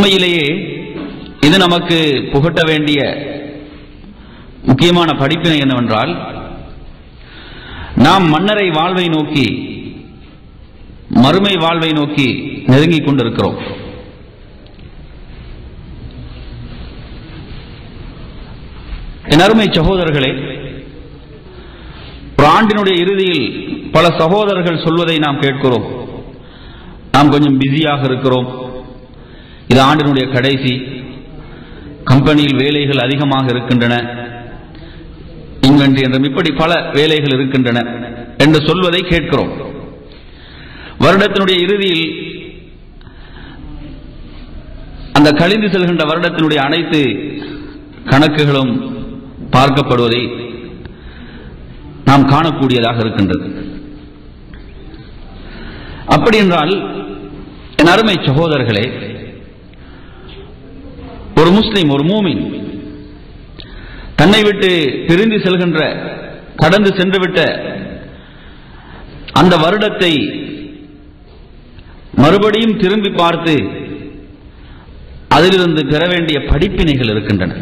உண்மையிலேயே இது நமக்கு புகட்ட வேண்டிய முக்கியமான படிப்பினை என்னவென்றால், நாம் மன்னரை வாழ்வை நோக்கி, மறுமை வாழ்வை நோக்கி நெருங்கிக் கொண்டிருக்கிறோம். என் அருமை சகோதரர்களே, ஒரு ஆண்டினுடைய இறுதியில் பல சகோதரர்கள் சொல்வதை நாம் கேட்கிறோம். நாம் கொஞ்சம் பிஸியாக இருக்கிறோம், இது ஆண்டினுடைய கடைசி, கம்பெனியில் வேலைகள் அதிகமாக இருக்கின்றன, இன்வென்ட்ரி என்றும் இப்படி பல வேலைகள் இருக்கின்றன என்று சொல்வதை கேட்கிறோம். வருடத்தினுடைய இறுதியில் அந்த கழிந்து செல்கின்ற வருடத்தினுடைய அனைத்து கணக்குகளும் பார்க்கப்படுவதை நாம் காணக்கூடியதாக இருக்கின்றது. அப்படி என்றால் என் அருமை சகோதரர்களே, ஒரு முஸ்லிம், ஒரு மூமின் தன்னை விட்டு பிரிந்து செல்கின்ற, கடந்து சென்றுவிட்ட அந்த வருடத்தை மறுபடியும் திரும்பி பார்த்து அதிலிருந்து பெற வேண்டிய படிப்பினைகள் இருக்கின்றன.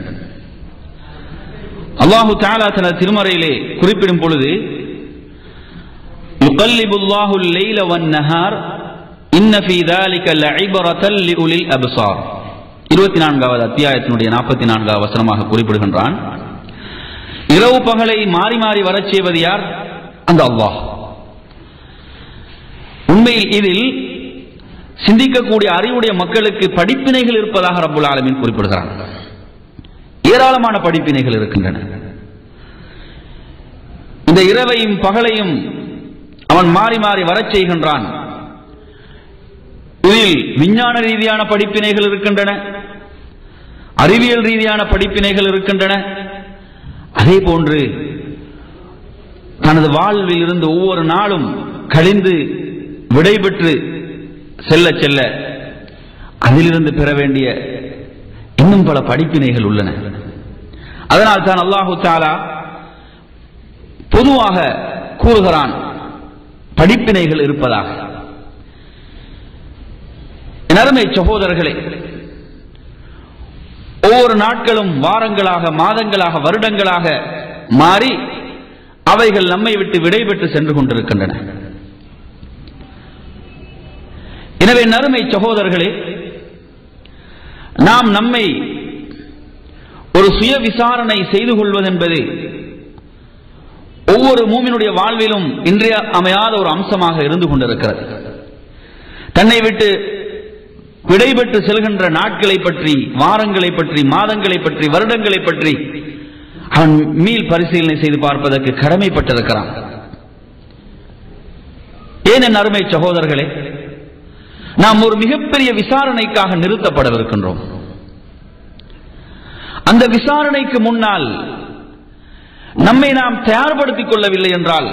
அல்லாஹு தஆலா தனது திருமறையிலே குறிப்பிடும் பொழுது, யுகல்லிபுல்லாஹு லைல வன்-நஹார் இன்ன ஃபீ ذلك லஇப்ரத்தல் லிஉலில் அப்சார் 24வது அத்தியாயத்தினுடைய 44வது வசனமாக குறிப்பிடுகின்றான். இரவு பகலை மாறி மாறி வரச் செய்வது யார்? அந்த அல்லாஹ். உண்மையில் இதில் சிந்திக்கக்கூடிய அறிவுடைய மக்களுக்கு படிப்பினைகள் இருப்பதாக ரப்புல் ஆலமீன் குறிப்பிடுகிறான். ஏராளமான படிப்பினைகள் இருக்கின்றன. இந்த இரவையும் பகலையும் அவன் மாறி மாறி வரச் செய்கின்றான். இதில் விஞ்ஞான ரீதியான படிப்பினைகள் இருக்கின்றன, அறிவியல் ரீதியான படிப்பினைகள் இருக்கின்றன. அதே போன்று தனது வாழ்வில் இருந்து ஒவ்வொரு நாளும் கழிந்து விடைபெற்று செல்ல செல்ல அதிலிருந்து பெற வேண்டிய இன்னும் பல படிப்பினைகள் உள்ளன. அதனால் தான் அல்லாஹு தஆலா பொதுவாக கூறுகிறான், படிப்பினைகள் இருப்பதாக. என் அருமை சகோதரர்களே, ஒவ்வொரு நாட்களும் வாரங்களாக, மாதங்களாக, வருடங்களாக மாறி அவைகள் நம்மை விட்டு விடைபெற்று சென்று கொண்டிருக்கின்றன. எனவே நறுமை சகோதரர்களே, நாம் நம்மை ஒரு சுய விசாரணை செய்து கொள்வதென்பது ஒவ்வொரு மூமினுடைய வாழ்விலும் இன்றைய அமையாத ஒரு அம்சமாக இருந்து கொண்டிருக்கிறது. தன்னை விட்டு விடைபெற்று செல்கின்ற நாட்களை பற்றி, வாரங்களை பற்றி, மாதங்களை பற்றி, வருடங்களை பற்றி அவன் மீள் பரிசீலனை செய்து பார்ப்பதற்கு கடமைப்பட்டிருக்கிறான். ஏன் என் அருமை சகோதரர்களே, நாம் ஒரு மிகப்பெரிய விசாரணைக்காக நிறுத்தப்படவிருக்கின்றோம். அந்த விசாரணைக்கு முன்னால் நம்மை நாம் தயார்படுத்திக் கொள்ளவில்லை என்றால்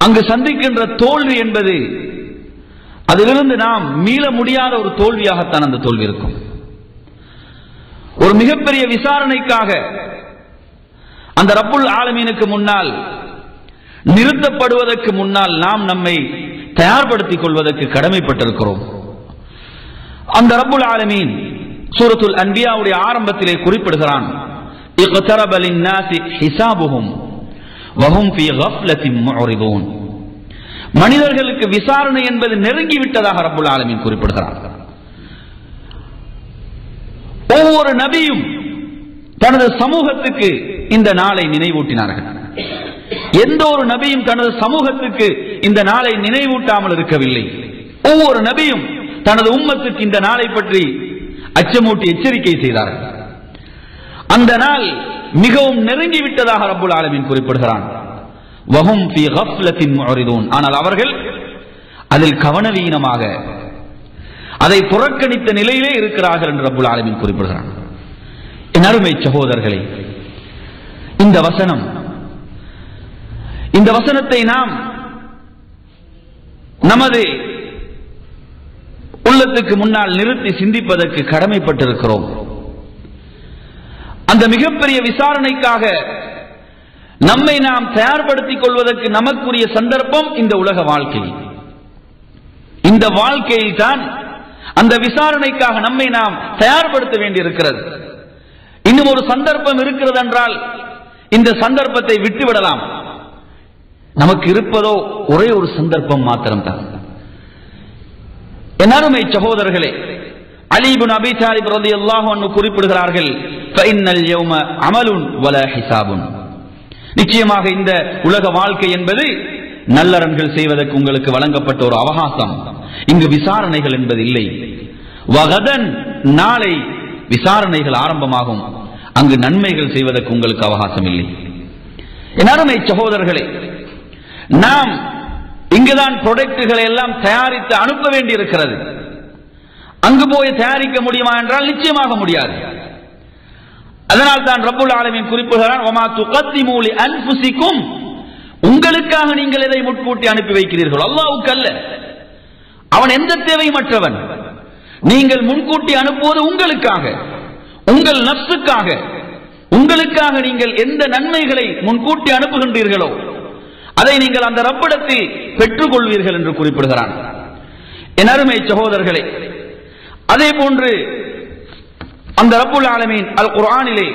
அங்கு சந்திக்கின்ற தோல்வி என்பது, அதிலிருந்து நாம் மீள முடியாத ஒரு தோல்வியாகத்தான் அந்த தோல்வி இருக்கும். ஒரு மிகப்பெரிய விசாரணைக்காக அந்த ரப்புல் ஆலமீனுக்கு முன்னால் நிறுத்தப்படுவதற்கு முன்னால் நாம் நம்மை தயார்படுத்திக் கொள்வதற்கு கடமைப்பட்டிருக்கிறோம். அந்த ரப்புல் ஆலமீன் சூரத்துல் அன்பியாவுடைய ஆரம்பத்திலே குறிப்பிடுகிறான், இக்தரப லின்னாஸி ஹிசாபுஹும் வஹும் ஃபீ கஃப்லத்தின் முஅரிதூன். மனிதர்களுக்கு விசாரணை என்பது நெருங்கிவிட்டதாக ரப்புல் ஆலமீன் குறிப்பிடுகிறார். ஒவ்வொரு நபியும் தனது சமூகத்துக்கு இந்த நாளை நினைவூட்டினார்கள். எந்த ஒரு நபியும் தனது சமூகத்துக்கு இந்த நாளை நினைவூட்டாமல் இருக்கவில்லை. ஒவ்வொரு நபியும் தனது உம்மத்துக்கு இந்த நாளை பற்றி அச்சமூட்டி எச்சரிக்கை செய்தார்கள். அந்த நாள் மிகவும் நெருங்கிவிட்டதாக ரப்புல் ஆலமீன் குறிப்பிடுகிறான். வஹும் ஃபீ கஃப்லத்தின் முஅரிதூன். ஆனால் அவர்கள் அதில் கவனவீனமாக அதை புறக்கணித்த நிலையிலே இருக்கிறார்கள் என்று ரப்புல் ஆலமீன் குறிப்பிடுகிறான். என் அருமை சகோதரர்களே, இந்த வசனத்தை நாம் நமது உள்ளத்துக்கு முன்னால் நிறுத்தி சிந்திப்பதற்கு கடமைப்பட்டிருக்கிறோம். அந்த மிகப்பெரிய விசாரணைக்காக நம்மை நாம் தயார்படுத்திக் கொள்வதற்கு நமக்குரிய சந்தர்ப்பம் இந்த உலக வாழ்க்கை. இந்த வாழ்க்கையில் தான் அந்த விசாரணைக்காக நம்மை நாம் தயார்படுத்த வேண்டியிருக்கிறது. இன்னும் ஒரு சந்தர்ப்பம் இருக்கிறது என்றால் இந்த சந்தர்ப்பத்தை விட்டுவிடலாம். நமக்கு இருப்பதோ ஒரே ஒரு சந்தர்ப்பம் மாத்திரம்தான். என் அருமை சகோதரர்களே, அலி இப்னு அபீ தாலிப் ரலியல்லாஹு அன்ஹு குறிப்பிடுகிறார்கள், ஃபஇன்னல் யௌம அமலுன் வலா ஹிசாபுன். நிச்சயமாக இந்த உலக வாழ்க்கை என்பது நல்லறன்கள் செய்வதற்கு உங்களுக்கு வழங்கப்பட்ட ஒரு அவகாசம். இங்கு விசாரணைகள் என்பது இல்லை. வகதன், நாளை விசாரணைகள் ஆரம்பமாகும். அங்கு நன்மைகள் செய்வதற்கு உங்களுக்கு அவகாசம் இல்லை. என் அருமை சகோதரர்களே, நாம் இங்குதான் ப்ராடக்ட்களை எல்லாம் தயாரித்து அனுப்ப வேண்டி இருக்கிறது. அங்கு போய் தயாரிக்க முடியுமா என்றால் நிச்சயமாக முடியாது. அதனால் தான் ரப்புல் ஆலமீன் குறிப்பிடுகிறான், வமா துகத்திமு லி அன்ஃபுசிக்கும், உங்களுக்காக நீங்கள் எதை முன்கூட்டி அனுப்பி வைக்கிறீர்கள், அல்லாஹ்வுக்கு அல்ல. அவன் எந்த தேவையற்றவன். நீங்கள் முன்கூட்டி அனுப்புவது உங்களுக்காக, உங்கள் நஃப்ஸுக்காக, உங்களுக்காக நீங்கள் எந்த நன்மைகளை முன்கூட்டி அனுப்புகின்றீர்களோ அதை நீங்கள் அந்த ரப்பிடத்தில் பெற்றுக் கொள்வீர்கள் என்று குறிப்பிடுகிறான். என் அருமை சகோதரர்களே, அதே போன்று அந்த ரப்புல் ஆலமீன் அல் குர்ஆனிலே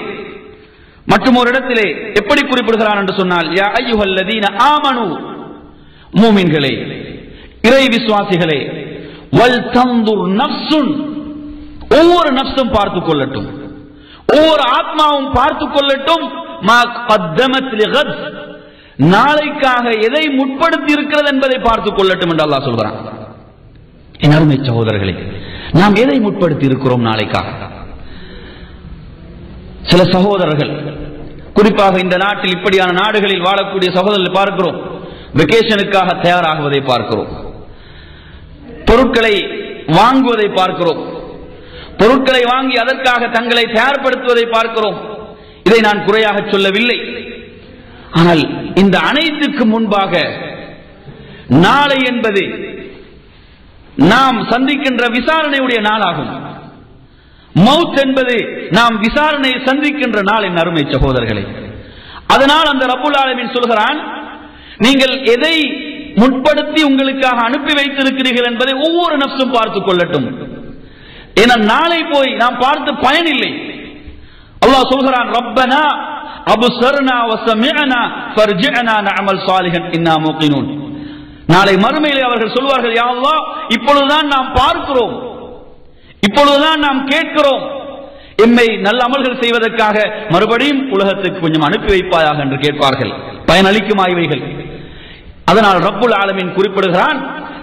மற்றும் ஒரு இடத்திலே எப்படி குறிப்பிடுகிறான் என்று சொன்னால், யா அய்யுஹல்லதீன ஆமனு, மூமின்களே, இறை விசுவாசிகளே, வல் தன்துர் நஃப்ஸுன், ஒவ்வொரு நஃப்ஸும் பார்த்துக் கொள்ளட்டும், ஒவ்வொரு ஆத்மாவும் பார்த்துக் கொள்ளட்டும், மா கத்தமத் லிகத், நாளைக்காக எதை முற்படுத்தி இருக்கிறது என்பதை பார்த்துக் கொள்ளட்டும் என்று அல்லாஹ் சொல்கிறான். என் அருமை சகோதரர்களே, நாம் எதை முற்படுத்தி இருக்கிறோம் நாளைக்காக? சில சகோதரர்கள், குறிப்பாக இந்த நாட்டில் இப்படியான நாடுகளில் வாழக்கூடிய சகோதரர்கள் பார்க்கிறோம், வெகேஷனுக்காக தயாராகுவதை பார்க்கிறோம், பொருட்களை வாங்குவதை பார்க்கிறோம், பொருட்களை வாங்கி அதற்காக தங்களை தயார்படுத்துவதை பார்க்கிறோம். இதை நான் குறையாக சொல்லவில்லை. ஆனால் இந்த அனைத்துக்கு முன்பாக நாளை என்பது நாம் சந்திக்கின்ற விசாரணையுடைய நாளாகும். மவுத் என்பது நாம் விசாரணையை சந்திக்கின்ற நாள். என் அருமை சகோதரர்களே, அதனால் அந்த ரப்புல் ஆலமீன் சொல்கிறான், நீங்கள் எதை முற்படுத்தி உங்களுக்காக அனுப்பி வைத்திருக்கிறீர்கள் என்பதை ஒவ்வொரு நஃப்ஸும் பார்த்துக் கொள்ளட்டும். ஏன்னா நாளை போய் நாம் பார்த்து பயன் இல்லை. அல்லாஹ் சொல்கிறான், ரப்பனா அப்சர்னா வஸமிஅனா ஃபர்ஜிஅனா நஅமல் சாலிஹன் இன்னா மூகினூன். நாளை மறுமையிலே அவர்கள் சொல்வார்கள், யா அல்லாஹ், இப்பொழுதுதான் நாம் பார்க்கிறோம், இப்பொழுதுதான் நாம் கேட்கிறோம், எம்மை நல்ல அமல்கள் செய்வதற்காக மறுபடியும் உலகத்துக்கு கொஞ்சம் அனுப்பி வைப்பாயாக என்று கேட்பார்கள். பயனளிக்குமா இவைகள்? அதனால் ரப்புல் ஆலமீன் குறிப்பிடுகிறான்,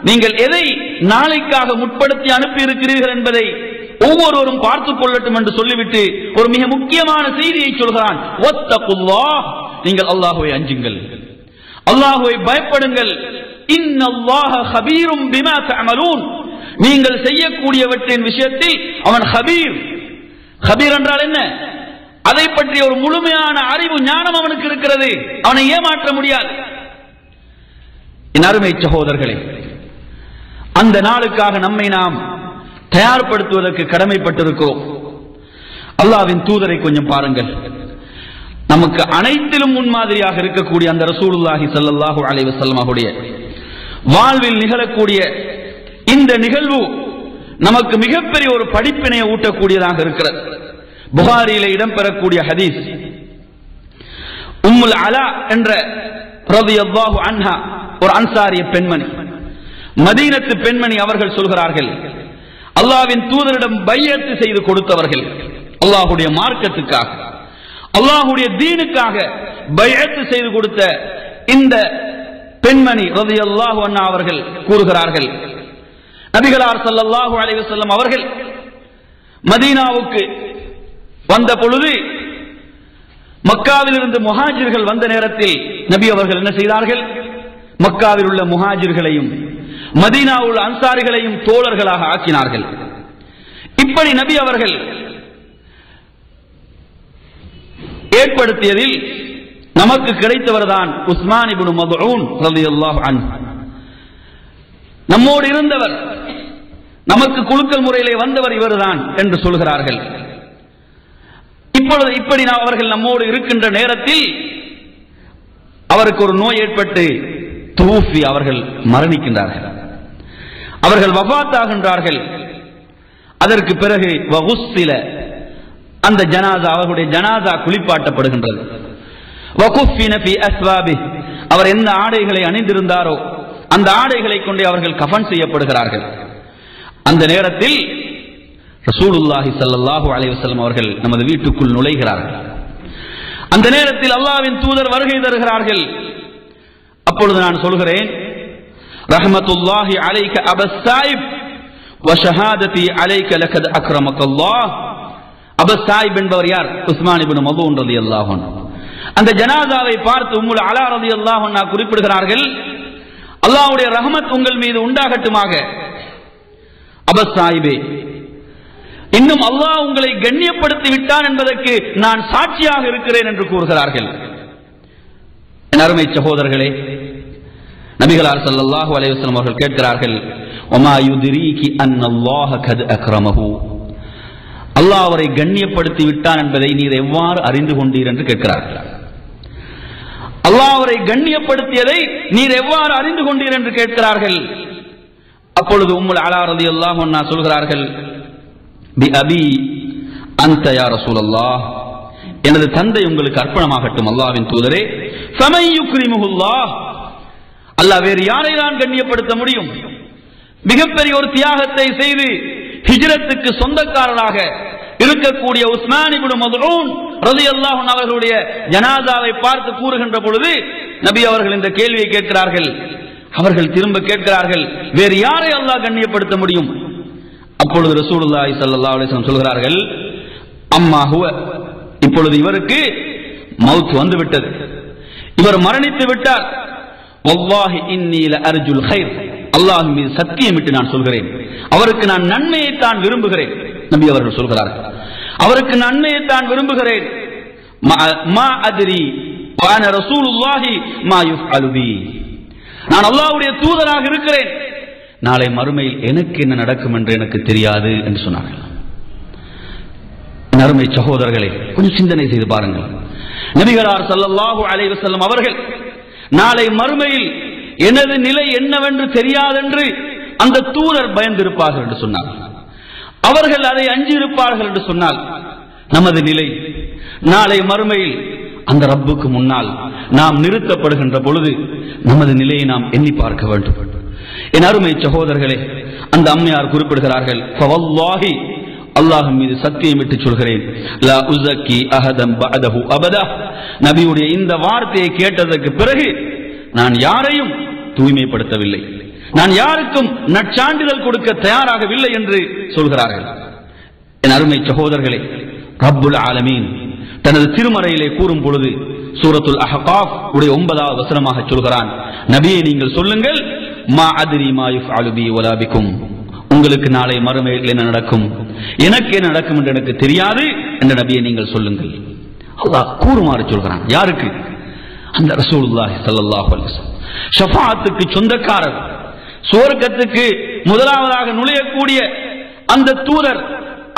நீங்கள் எதை நாளைக்காக முற்படுத்தி அனுப்பி இருக்கிறீர்கள் என்பதை ஒவ்வொருவரும் பார்த்துக் கொள்ளட்டும் என்று சொல்லிவிட்டு ஒரு மிக முக்கியமான செய்தியை சொல்கிறான், வத்தகுல்லாஹ், நீங்கள் அல்லாஹ்வை அஞ்சுங்கள், அல்லாஹ்வை பயப்படுங்கள், இன்னல்லாஹ கபீரும் பிமா தஅமலூன், நீங்கள் செய்யக்கூடியவற்றின் விஷயத்தில் அவன் கபீர். கபீர் என்றால் என்ன? அதை பற்றி ஒரு முழுமையான அறிவு ஞானம் அவனுக்கு இருக்கிறது, அவனை ஏமாற்ற முடியாது. என் அருமை சகோதரர்களே, அந்த நாளுக்காக நம்மை நாம் தயார்படுத்துவதற்கு கடமைப்பட்டிருக்கிறோம். அல்லாஹ்வின் தூதரை கொஞ்சம் பாருங்கள். நமக்கு அனைத்திலும் முன்மாதிரியாக இருக்கக்கூடிய அந்த ரசூலுல்லாஹி ஸல்லல்லாஹு அலைஹி வஸல்லம் அவருடைய வாழ்வில் நிகழக்கூடிய இந்த நிகழ்வு நமக்கு மிகப்பெரிய ஒரு படிப்பினையை ஊட்டக்கூடியதாக இருக்கிறது. புகாரியிலே இடம்பெறக்கூடிய ஹதீஸ், உம்முல் அலா என்ற ரலியல்லாஹு அன்ஹா, ஒரு அன்சாரிய பெண்மணி, மதீனத்து பெண்மணி, அவர்கள் சொல்கிறார்கள், அல்லாஹ்வின் தூதரிடம் பையத்து செய்து கொடுத்தவர்கள், அல்லாஹ்வுடைய மார்க்கத்துக்காக, அல்லாஹ்வுடைய தீனுக்காக பையத்து செய்து கொடுத்த இந்த பெண்மணி ரலியல்லாஹு அன்ஹா அவர்கள் கூறுகிறார்கள், நபிகளார் ஸல்லல்லாஹு அலைஹி வஸல்லம் அவர்கள் மதீனாவுக்கு வந்த பொழுது மக்காவில் இருந்து முஹாஜிர்கள் வந்த நேரத்தில் நபி அவர்கள் என்ன செய்தார்கள்? மக்காவில் உள்ள முஹாஜிர்களையும் மதீனாவில் உள்ள அன்சாரிகளையும் தோழர்களாக ஆக்கினார்கள். இப்படி நபி அவர்கள் ஏற்படுத்தியதில் நமக்கு கிடைத்தவர்தான் உஸ்மான் இப்னு மத்ஊன் ரலியல்லாஹு அன்ஹு. நம்மோடு இருந்தவர், நமக்கு குலுக்கல் முறையிலே வந்தவர் இவர்தான் என்று சொல்கிறார்கள். இப்பொழுது இப்படி அவர்கள் நம்மோடு இருக்கின்ற நேரத்தில் அவருக்கு ஒரு நோய் ஏற்பட்டு தூஃபி, அவர்கள் மரணிக்கின்றார்கள், அவர்கள் வஃபாத் ஆகின்றார்கள். அதற்கு பிறகு வகுஸ்ஸில அந்த ஜனாசா அவர்களுடைய ஜனாசா குளிப்பாட்டப்படுகின்றது. வகுஃபின ஃபி அஸ்வாபி அவர் எந்த ஆடைகளை அணிந்திருந்தாரோ அந்த ஆடைகளை கொண்டு அவர்கள் கஃன் செய்யப்படுகிறார்கள். அந்த நேரத்தில் ரசூலுல்லாஹி ஸல்லல்லாஹு அலைஹி வஸல்லம் அவர்கள் நமது வீட்டுக்குள் நுழைகிறார்கள். அந்த நேரத்தில் அல்லாஹ்வின் தூதர் வருகை தருகிறார்கள். அப்பொழுது நான் சொல்கிறேன், ரஹ்மத்துல்லாஹி அலைக அபஸ்ஸாயிப் வ ஷஹாததி அலைக லகத் அக்ரமக்கல்லாஹ். அபஸ்ஸாயிப் என்பவர் யார்? உஸ்மான் இப்னு மதூன் ரலியல்லாஹு அன்ஹு. அந்த ஜனாசாவை பார்த்து உம்முல் அலா ரலியல்லாஹு அன்ஹா குறிப்பிடுகிறார்கள், அல்லாஹ்வுடைய ரஹ்மத் உங்கள் மீது உண்டாகட்டுமாக. அபஸ்ஸாயிபே, இன்னும் அல்லாஹ் உங்களை கண்ணியப்படுத்தி விட்டான் என்பதற்கு நான் சாட்சியாக இருக்கிறேன் என்று கூறுகிறார்கள். அருமை சகோதரர்களே, நபிகளார் ஸல்லல்லாஹு அலைஹி வஸல்லம் அவர்கள் கேட்கிறார்கள், வமா யுத்ரீகி அன்னல்லாஹ கத் அக்ரமஹு. அல்லாஹ் அவரை கண்ணியப்படுத்தி விட்டான் என்பதை நீர் எவ்வாறு அறிந்து கொண்டீர் என்று கேட்கிறார்கள். அல்லாஹ் அவரை கண்ணியப்படுத்தியதை நீர் எவ்வாறு அறிந்து கொண்டீர் என்று கேட்கிறார்கள். அப்பொழுது உம்முல் அலா ரலியல்லாஹு அன்ஹா சொல்கிறார்கள், பி அபி அன்த யா ரசூலல்லாஹ், எனது தந்தை உங்களுக்கு அர்ப்பணமாகட்டும் அல்லாஹ்வின் தூதரே. ஃபமன் யுக்ரிமுஹுல்லாஹ், அல்லாஹ் வேறு யாரை தான் கண்ணியப்படுத்த முடியும்? மிகப்பெரிய ஒரு தியாகத்தை செய்து ஹிஜ்ரத்துக்கு சொந்தக்காரராக இருக்கக்கூடிய உஸ்மான் இப்னு மத்ஊன் ரலியல்லாஹு அன்ஹு அவர்களுடைய ஜனாசாவை பார்த்து கூறுகின்ற பொழுது நபி அவர்கள் இந்த கேள்வியை கேட்கிறார்கள். அவர்கள் திரும்ப கேட்கிறார்கள், வேறு யாரை அல்லாஹ் கண்ணியப்படுத்த முடியும்? அப்பொழுது ரசூலுல்லாஹி ஸல்லல்லாஹு அலைஹி வஸல்லம் சொல்கிறார்கள், அம்மா ஹுவ, இப்பொழுது இவருக்கு மவுத் வந்து விட்டது, இவர் மரணித்து விட்டார். வல்லாஹி இன்னீ லஅர்ஜுல் கைர், அல்லாஹ் மீது சத்தியமிட்டு நான் சொல்கிறேன், அவருக்கு நான் நன்மையை தான் விரும்புகிறேன். நபி அவர்கள் சொல்கிறார்கள், அவருக்கு நன்மையை தான் விரும்புகிறேன். மா அத்ரி வான ரசூலுல்லாஹி மா யுஃஅலு பி, நான் அல்லாஹ்வுடைய தூதராக இருக்கிறேன், நாளை மறுமையில் எனக்கு என்ன நடக்கும் என்று எனக்கு தெரியாது என்று சொன்னார்கள். அருமை சகோதரர்களே, கொஞ்சம் சிந்தனை செய்து பாருங்கள். நபிகளார் ஸல்லல்லாஹு அலைஹி வஸல்லம் அவர்கள் நாளை மறுமையில் எனது நிலை என்னவென்று தெரியாதென்று அந்த தூதர் பயந்திருப்பார்கள் என்று சொன்னார். அவர்கள் அதை அஞ்சிருப்பார்கள் என்று சொன்னால் நமது நிலை நாளை மறுமையில் அந்த ரப்புக்கு முன்னால் நாம் நிறுத்தப்படுகின்ற பொழுது நமது நிலையை நாம் எண்ணி பார்க்க வேண்டும். என் அருமை சகோதரர்களே, அந்த அம்மையார் குறிப்பிடுகிறார்கள், ஃபவல்லாஹி, அல்லாஹ் மீது சத்தியமிட்டு சொல்கிறேன், லா உஸக்கி அஹதம் பஅதஹு அபதா, நபியுடைய இந்த வார்த்தையை கேட்டதற்கு பிறகு நான் யாரையும் தூய்மைப்படுத்தவில்லை, நான் யாருக்கும் நற்சான்றிதழ் கொடுக்க தயாராகவில்லை என்று சொல்கிறார்கள். என் அருமை சகோதரர்களே, ரப்புல் ஆலமீன் தனது திருமறையிலே கூறும் பொழுது சூரத்துல் அஹ்காஃப் உடைய 9வது வசனமாக சொல்கிறான், நபியே நீங்கள் சொல்லுங்கள், மா அத்ரி மா யுஃஅலு பி வலா பிக்கும், உங்களுக்கு நாளை மறுமையில் என்ன நடக்கும், எனக்கு என்ன நடக்கும் என்று எனக்கு தெரியாது என்று நபியை நீங்கள் சொல்லுங்கள். அல்லாஹ் கூறுமாறு சொல்கிறான். யாருக்கு? அந்த ரசூலுல்லாஹி ஸல்லல்லாஹு அலைஹி வஸல்லம், ஷஃபாஅத்துக்கு சொந்தக்காரர், சுவர்க்கத்துக்கு முதலாவதாக நுழையக்கூடிய அந்த தூதர்.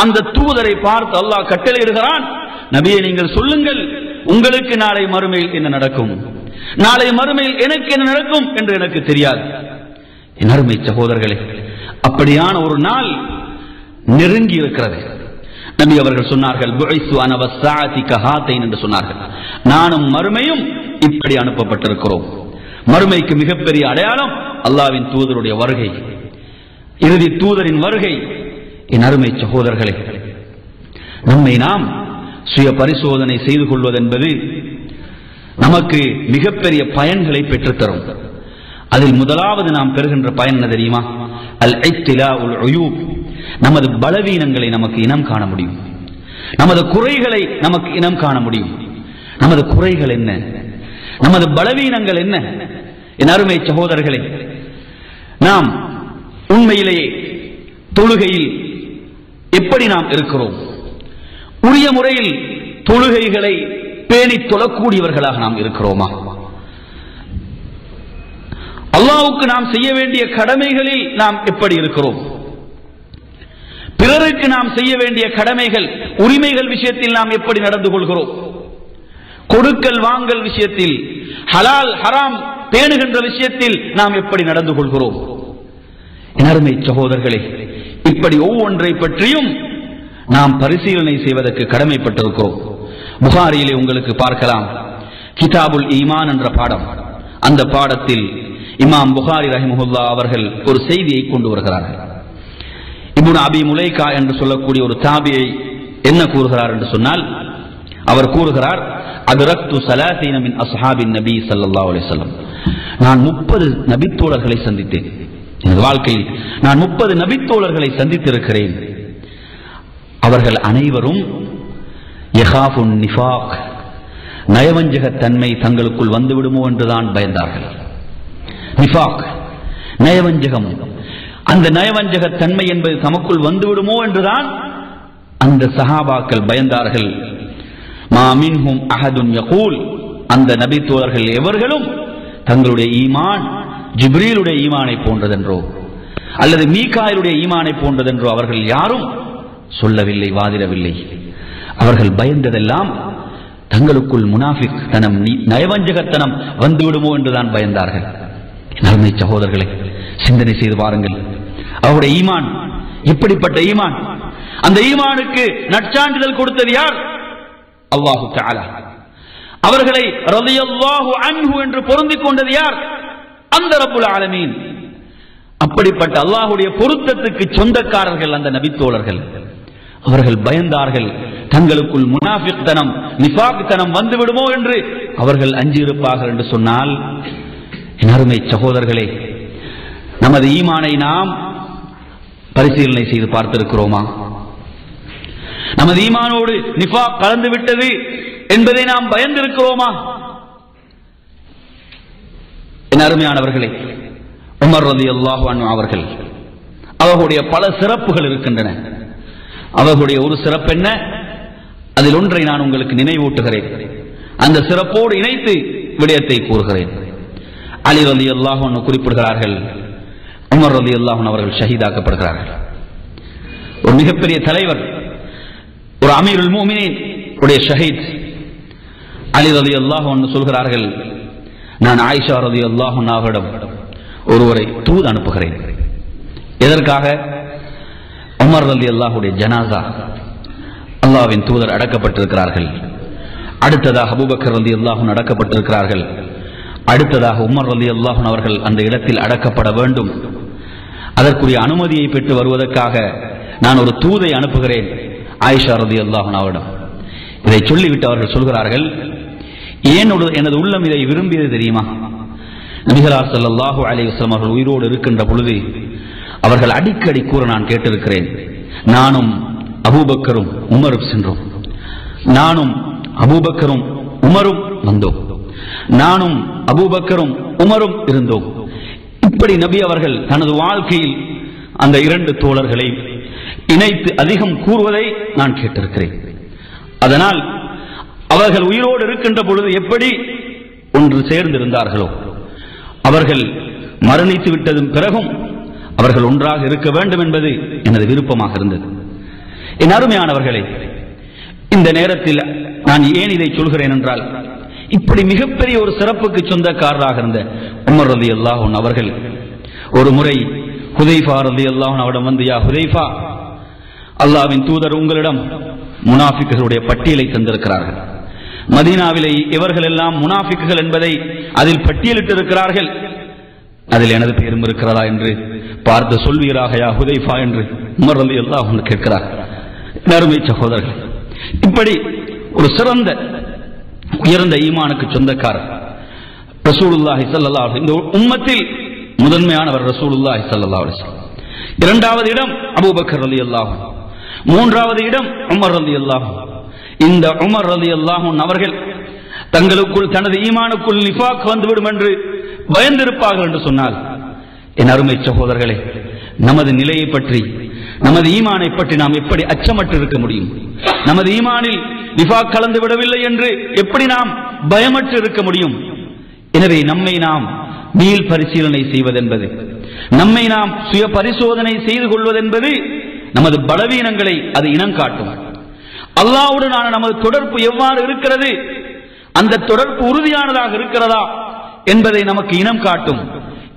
அந்த தூதரை பார்த்து அல்லாஹ் கட்டளையிடுகிறான், நபியை நீங்கள் சொல்லுங்கள், உங்களுக்கு நாளை மறுமையில் என்ன நடக்கும், நாளை மறுமையில் எனக்கு என்ன நடக்கும் என்று எனக்கு தெரியாது. என் அருமை சகோதரர்களே, அப்படியான ஒரு நாள் நெருங்கி இருக்கிறது. நபி அவர்கள் சொன்னார்கள், புஇஸு அன வஸ்ஸாஅதி கஹாதைன் என்று சொன்னார்கள், நானும் மறுமையும் இப்படி அனுப்பப்பட்டிருக்கிறோம். மறுமைக்கு மிகப்பெரிய அடையாளம் அல்லாஹ்வின் தூதருடைய வருகை, இறுதி தூதரின் வருகை. என் அருமை சகோதரர்களே, நம்மை நாம் சுய பரிசோதனை செய்து கொள்வதென்பது நமக்கு மிகப்பெரிய பயன்களை பெற்றுத்தரும். அதில் முதலாவது நாம் பெறுகின்ற பயன் என்ன தெரியுமா? அல் இத்திலாஉல் உயூப், நமது பலவீனங்களை நமக்கு இனம் காண முடியும், நமது குறைகளை நமக்கு இனம் காண முடியும். நமது குறைகள் என்ன, நமது பலவீனங்கள் என்ன? என் அருமை சகோதரர்களே, நாம் உண்மையிலேயே தொழுகையில் எப்படி நாம் இருக்கிறோம்? உரிய முறையில் தொழுகைகளை பேணி தொழக்கூடியவர்களாக நாம் இருக்கிறோமா? அல்லாஹ்வுக்கு நாம் செய்ய வேண்டிய கடமைகளில் நாம் எப்படி இருக்கிறோம்? பிறருக்கு நாம் செய்ய வேண்டிய கடமைகள், உரிமைகள் விஷயத்தில் நாம் எப்படி நடந்து கொள்கிறோம்? கொடுக்கல் வாங்கல் விஷயத்தில், ஹலால் ஹராம் பேணுகின்ற விஷயத்தில் நாம் எப்படி நடந்து கொள்கிறோம்? அருமை சகோதரர்களே, இப்படி ஒவ்வொன்றை பற்றியும் நாம் பரிசீலனை செய்வதற்கு கடமைப்பட்டிருக்கிறோம். புகாரியிலே உங்களுக்கு பார்க்கலாம், கிதாபுல் ஈமான் என்ற பாடம். அந்த பாடத்தில் இமாம் புகாரி ரஹிமஹுல்லா அவர்கள் ஒரு செய்தியை கொண்டு வருகிறார்கள். இப்னு அபி முலைகா என்று சொல்லக்கூடிய ஒரு தாபியை என்ன கூறுகிறார் என்று சொன்னால், அவர் கூறுகிறார், அத்ரக்து ஸலாஸீன மின் அஸ்ஹாபின் நபி ஸல்லல்லாஹு அலைஹி வஸல்லம். நான் 30 நபித்தோழர்களை சந்தித்தேன். எனது வாழ்க்கையில் நான் 30 நபித்தோழர்களை சந்தித்திருக்கிறேன். அவர்கள் அனைவரும் யகாஃபுன் நிஃபாக், நயவஞ்சகத்தன்மை தங்களுக்குள் வந்துவிடுமோ என்றுதான் பயந்தார்கள். நிஃபாக், நயவஞ்சகம், அந்த நயவஞ்சகத்தன்மை என்பது தமக்குள் வந்துவிடுமோ என்றுதான் அந்த சஹாபாக்கள் பயந்தார்கள். மா மின்ஹும் அஹதுன் யகூல், அந்த நபி தோழர்கள் எவர்களும் தங்களுடைய ஈமான் ஜிப்ரீலுடைய ஈமானை போன்றதென்றோ அல்லது மீகாயிலுடைய ஈமானை போன்றதென்றோ அவர்கள் யாரும் சொல்லவில்லை, வாதிடவில்லை. அவர்கள் பயந்ததெல்லாம் தங்களுக்குள் முனாஃபிக் தனம், நயவஞ்சகத்தனம் வந்துவிடுமோ என்றுதான் பயந்தார்கள். நன்மை சகோதரர்களை சிந்தனை செய்து பாருங்கள், அவருடைய ஈமான் எப்படிப்பட்ட ஈமான். அந்த ஈமானுக்கு நற்சான்றிதழ் கொடுத்தது யார்? அல்லாஹு தஆலா. அவர்களை ரலியல்லாஹு அன்ஹு என்று பொருந்திக் கொண்டது யார்? அந்த ரப்புல் ஆலமீன். அப்படிப்பட்ட அல்லாஹ்வுடைய பொருத்தத்துக்கு சொந்தக்காரர்கள் அந்த நபித்தோழர்கள். அவர்கள் பயந்தார்கள், தங்களுக்குள் முனாஃபிக்தனம், நிஃபாக்தனம் வந்துவிடுமோ என்று அவர்கள் அஞ்சியிருப்பார்கள் என்று சொன்னால், என் அருமை சகோதரர்களே, நமது ஈமானை நாம் பரிசீலனை செய்து பார்த்திருக்கிறோமா? நமது ஈமானோடு நிஃபாக் கலந்து விட்டது என்பதை நாம் பயந்திருக்கிறோமா? என் அருமையானவர்களே, உமர் ரலியல்லாஹு அன்ஹு அவர்கள், அவர்களுடைய பல சிறப்புகள் இருக்கின்றன. அவர்களுடைய ஒரு சிறப்பு என்ன? அதில் ஒன்றை நான் உங்களுக்கு நினைவூட்டுகிறேன். அந்த சிறப்போடு இணைத்து விடயத்தை கூறுகிறேன். அலி ரலியல்லாஹு அன்ஹு குறிப்பிடுகிறார்கள், உமர் ரலியல்லாஹு அன்ஹு அவர்கள் ஷஹீதாக்கப்படுகிறார்கள். ஒரு மிகப்பெரிய தலைவர், ஒரு அமீருல் முஃமினீன் உடைய ஷஹீத் அலி ரலியல்லாஹு அன்ஹு சொல்கிறார்கள், நான் ஆயிஷா ரலியல்லாஹு அன்ஹாவிடம் ஒருவரை தூது அனுப்புகிறேன். எதற்காக? உமர் ரலியல்லாஹுடைய ஜனாஸா, அல்லாஹ்வின் தூதர் அடக்கப்பட்டிருக்கிறார்கள். அடுத்ததாக அபூபக்கர் ரலியல்லாஹு அன்ஹு அடக்கப்பட்டிருக்கிறார்கள். அடுத்ததாக உமர் ரலியல்லாஹு அன்ஹு அவர்கள் அந்த இடத்தில் அடக்கப்பட வேண்டும். அதற்குரிய அனுமதியை பெற்று வருவதற்காக நான் ஒரு தூதை அனுப்புகிறேன் ஆயிஷா ரலியல்லாஹு அன்ஹாவிடம். இதை சொல்லிவிட்டு அவர்கள் சொல்கிறார்கள், ஏன் எனது உள்ளம் இதை விரும்பியது தெரியுமா? நபிகளார் ஸல்லல்லாஹு அலைஹி வஸல்லம் அவர்கள் உயிரோடு இருக்கின்ற பொழுது அவர்கள் அடிக்கடி கூற நான் கேட்டிருக்கிறேன், நானும் அபூபக்கரும் உமரும் சென்றோம், நானும் அபூபக்கரும் உமரும் வந்தோம், நானும் அபூபக்கரும் உமரும் இருந்தோம். இப்படி நபி அவர்கள் தனது வாழ்க்கையில் அந்த இரண்டு தோழர்களை இணைத்து அதிகம் கூறுவதை நான் கேட்டிருக்கிறேன். அதனால் அவர்கள் உயிரோடு இருக்கின்ற பொழுது எப்படி ஒன்று சேர்ந்திருந்தார்களோ, அவர்கள் மரணித்து விட்டதும் பிறகும் அவர்கள் ஒன்றாக இருக்க வேண்டும் என்பது எனது விருப்பமாக இருந்தது. என் அருமையானவர்களே, இந்த நேரத்தில் நான் ஏன் இதை சொல்கிறேன் என்றால், இப்படி மிகப்பெரிய ஒரு சிறப்புக்கு சொந்தக்காரராக இருந்த உமர் ரலியல்லாஹு அன்ஹு அவர்கள் ஒரு முறை ஹுதைஃபா ரலியல்லாஹு அன்ஹு அவரிடம் வந்து, யா ஹுதைஃபா, அல்லாஹ்வின் தூதர் உங்களிடம் முனாஃபிக்குகளுடைய பட்டியலை தந்திருக்கிறார்கள். மதீனாவிலே இவர்கள் எல்லாம் முனாஃபிக்குகள் என்பதை அதில் பட்டியலிட்டிருக்கிறார்கள். அதில் எனது பெயரும் இருக்கிறதா என்று பார்த்து சொல்வீராக யா ஹுதைஃபா என்று உமர் ரலியல்லாஹு அன்ஹு கேட்கிறார். அருமை சகோதரர்கள், இப்படி ஒரு சிறந்த உயர்ந்த ஈமானுக்கு சொந்தக்காரர் ரசூலுல்லாஹி ஸல்லல்லாஹு அலைஹி வஸல்லம். இந்த உம்மத்தில் முதன்மையானவர் ரசூலுல்லாஹி ஸல்லல்லாஹு அலைஹி வஸல்லம். இரண்டாவது இடம் அபூபக்கர் ரலியல்லாஹு அன்ஹு, மூன்றாவது இடம் உமர் ரலியல்லாஹு அன்ஹு. இந்த உமர் ரலியல்லாஹு அன்ஹு அவர்கள் தங்களுக்குள் தனது ஈமானுக்குள் நிஃபாக் வந்துவிடும் என்று பயந்திருப்பார்கள் என்று சொன்னால், என் அருமை சகோதரர்களே, நமது நிலையை பற்றி, நமது ஈமானை பற்றி நாம் எப்படி அச்சமற்று இருக்க முடியும்? நமது ஈமானில் நிஃபாக் கலந்து விடவில்லை என்று எப்படி நாம் பயமற்று இருக்க முடியும்? எனவே நம்மை நாம் மீள் பரிசீலனை செய்வதென்பது, நம்மை நாம் சுய பரிசோதனை செய்து கொள்வதென்பது நமது பலவீனங்களை அது இனம் காட்டும். அல்லாஹ்வுடனான நமது தொடர்பு எவ்வாறு இருக்கிறது, அந்த தொடர்பு உறுதியானதாக இருக்கிறதா என்பதை நமக்கு இனம் காட்டும்.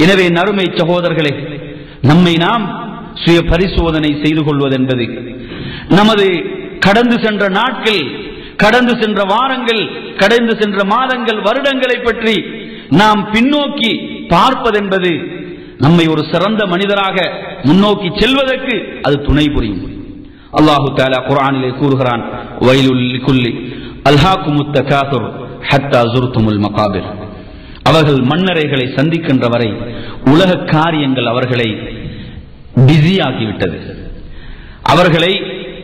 எனவே நறுமை சகோதரர்களே, நம்மை நாம் சுய பரிசோதனை செய்து கொள்வது என்பது, நமது கடந்து சென்ற நாட்கள், கடந்து சென்ற வாரங்கள், கடந்து சென்ற மாதங்கள், வருடங்களை பற்றி நாம் பின்னோக்கி பார்ப்பதென்பது நம்மை ஒரு சிறந்த மனிதராக முன்னோக்கி செல்வதற்கு அது துணை புரியும். அல்லாஹு தஆலா குர்ஆனிலே கூறுகிறான், வயலுல் லிகுல்லி அல்ஹாகுமுத் தகாசுர் ஹத்தா ஸுர்துமுல் மகாபிர். அவர்கள் மன்னரைகளை சந்திக்கின்ற வரை உலக காரியங்கள் அவர்களை பிஸியாகிவிட்டது, அவர்களை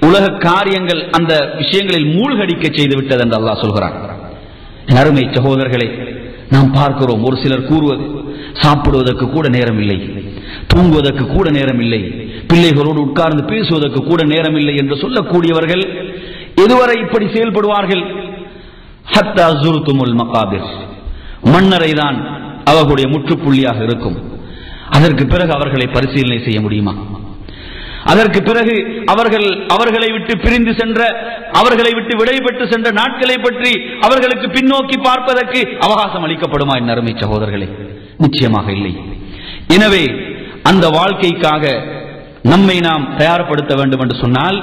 உலக காரியங்கள் அந்த விஷயங்களில் மூழ்கடிக்க செய்து விட்டது என்று அல்லாஹ் சொல்கிறான். அருமை சகோதரர்களை, நாம் பார்க்கிறோம் ஒரு சிலர் கூறுவது, சாப்பிடுவதற்கு கூட நேரம் இல்லை, தூங்குவதற்கு கூட நேரம் இல்லை, பிள்ளைகளோடு உட்கார்ந்து பேசுவதற்கு கூட நேரம் இல்லை என்று சொல்லக்கூடியவர்கள் எதுவரை இப்படி செயல்படுவார்கள்? ஹத்தா ஸுர்துமுல் மகாபிர், மன்னரை தான் அவர்களுடைய முற்றுப்புள்ளியாக இருக்கும். அதற்கு பிறகு அவர்களை பரிசீலனை செய்ய முடியுமா? அதற்கு பிறகு அவர்களை விட்டு பிரிந்து சென்ற, அவர்களை விட்டு விடைபெற்று சென்ற நாட்களை பற்றி அவர்களுக்கு பின்னோக்கி பார்ப்பதற்கு அவகாசம் அளிக்கப்படுமா? என் அருமை சகோதரர்களே, நிச்சயமாக இல்லை. எனவே அந்த வாழ்க்கைக்காக நம்மை நாம் தயார்படுத்த வேண்டும் என்று சொன்னால்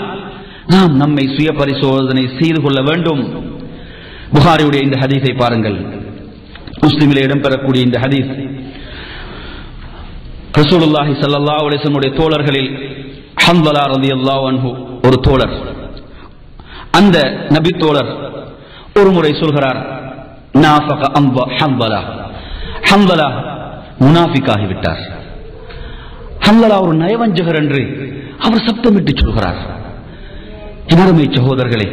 நாம் நம்மை சுய பரிசோதனை செய்து கொள்ள வேண்டும். புகாரியுடைய இந்த ஹதீஸை பாருங்கள், முஸ்லிமிலே இடம்பெறக்கூடிய இந்த ஹதீஸ், ரசூலுல்லாஹி ஸல்லல்லாஹு அலைஹி வஸல்லம் உடைய தோழர்களில் ஹன்ஸலா ரலியல்லாஹு அன்ஹு ஒரு தோழர். அந்த நபி தோழர் ஒரு முறை சொல்கிறார், நாஃபக ஹன்ஸலா, ஹன்ஸலா முனாஃபிக்காகி விட்டார். ஹன்ஸலா ஒரு நயவஞ்சகர் என்று அவர் சப்தமிட்டு சொல்கிறார். அருமை சகோதரர்களே,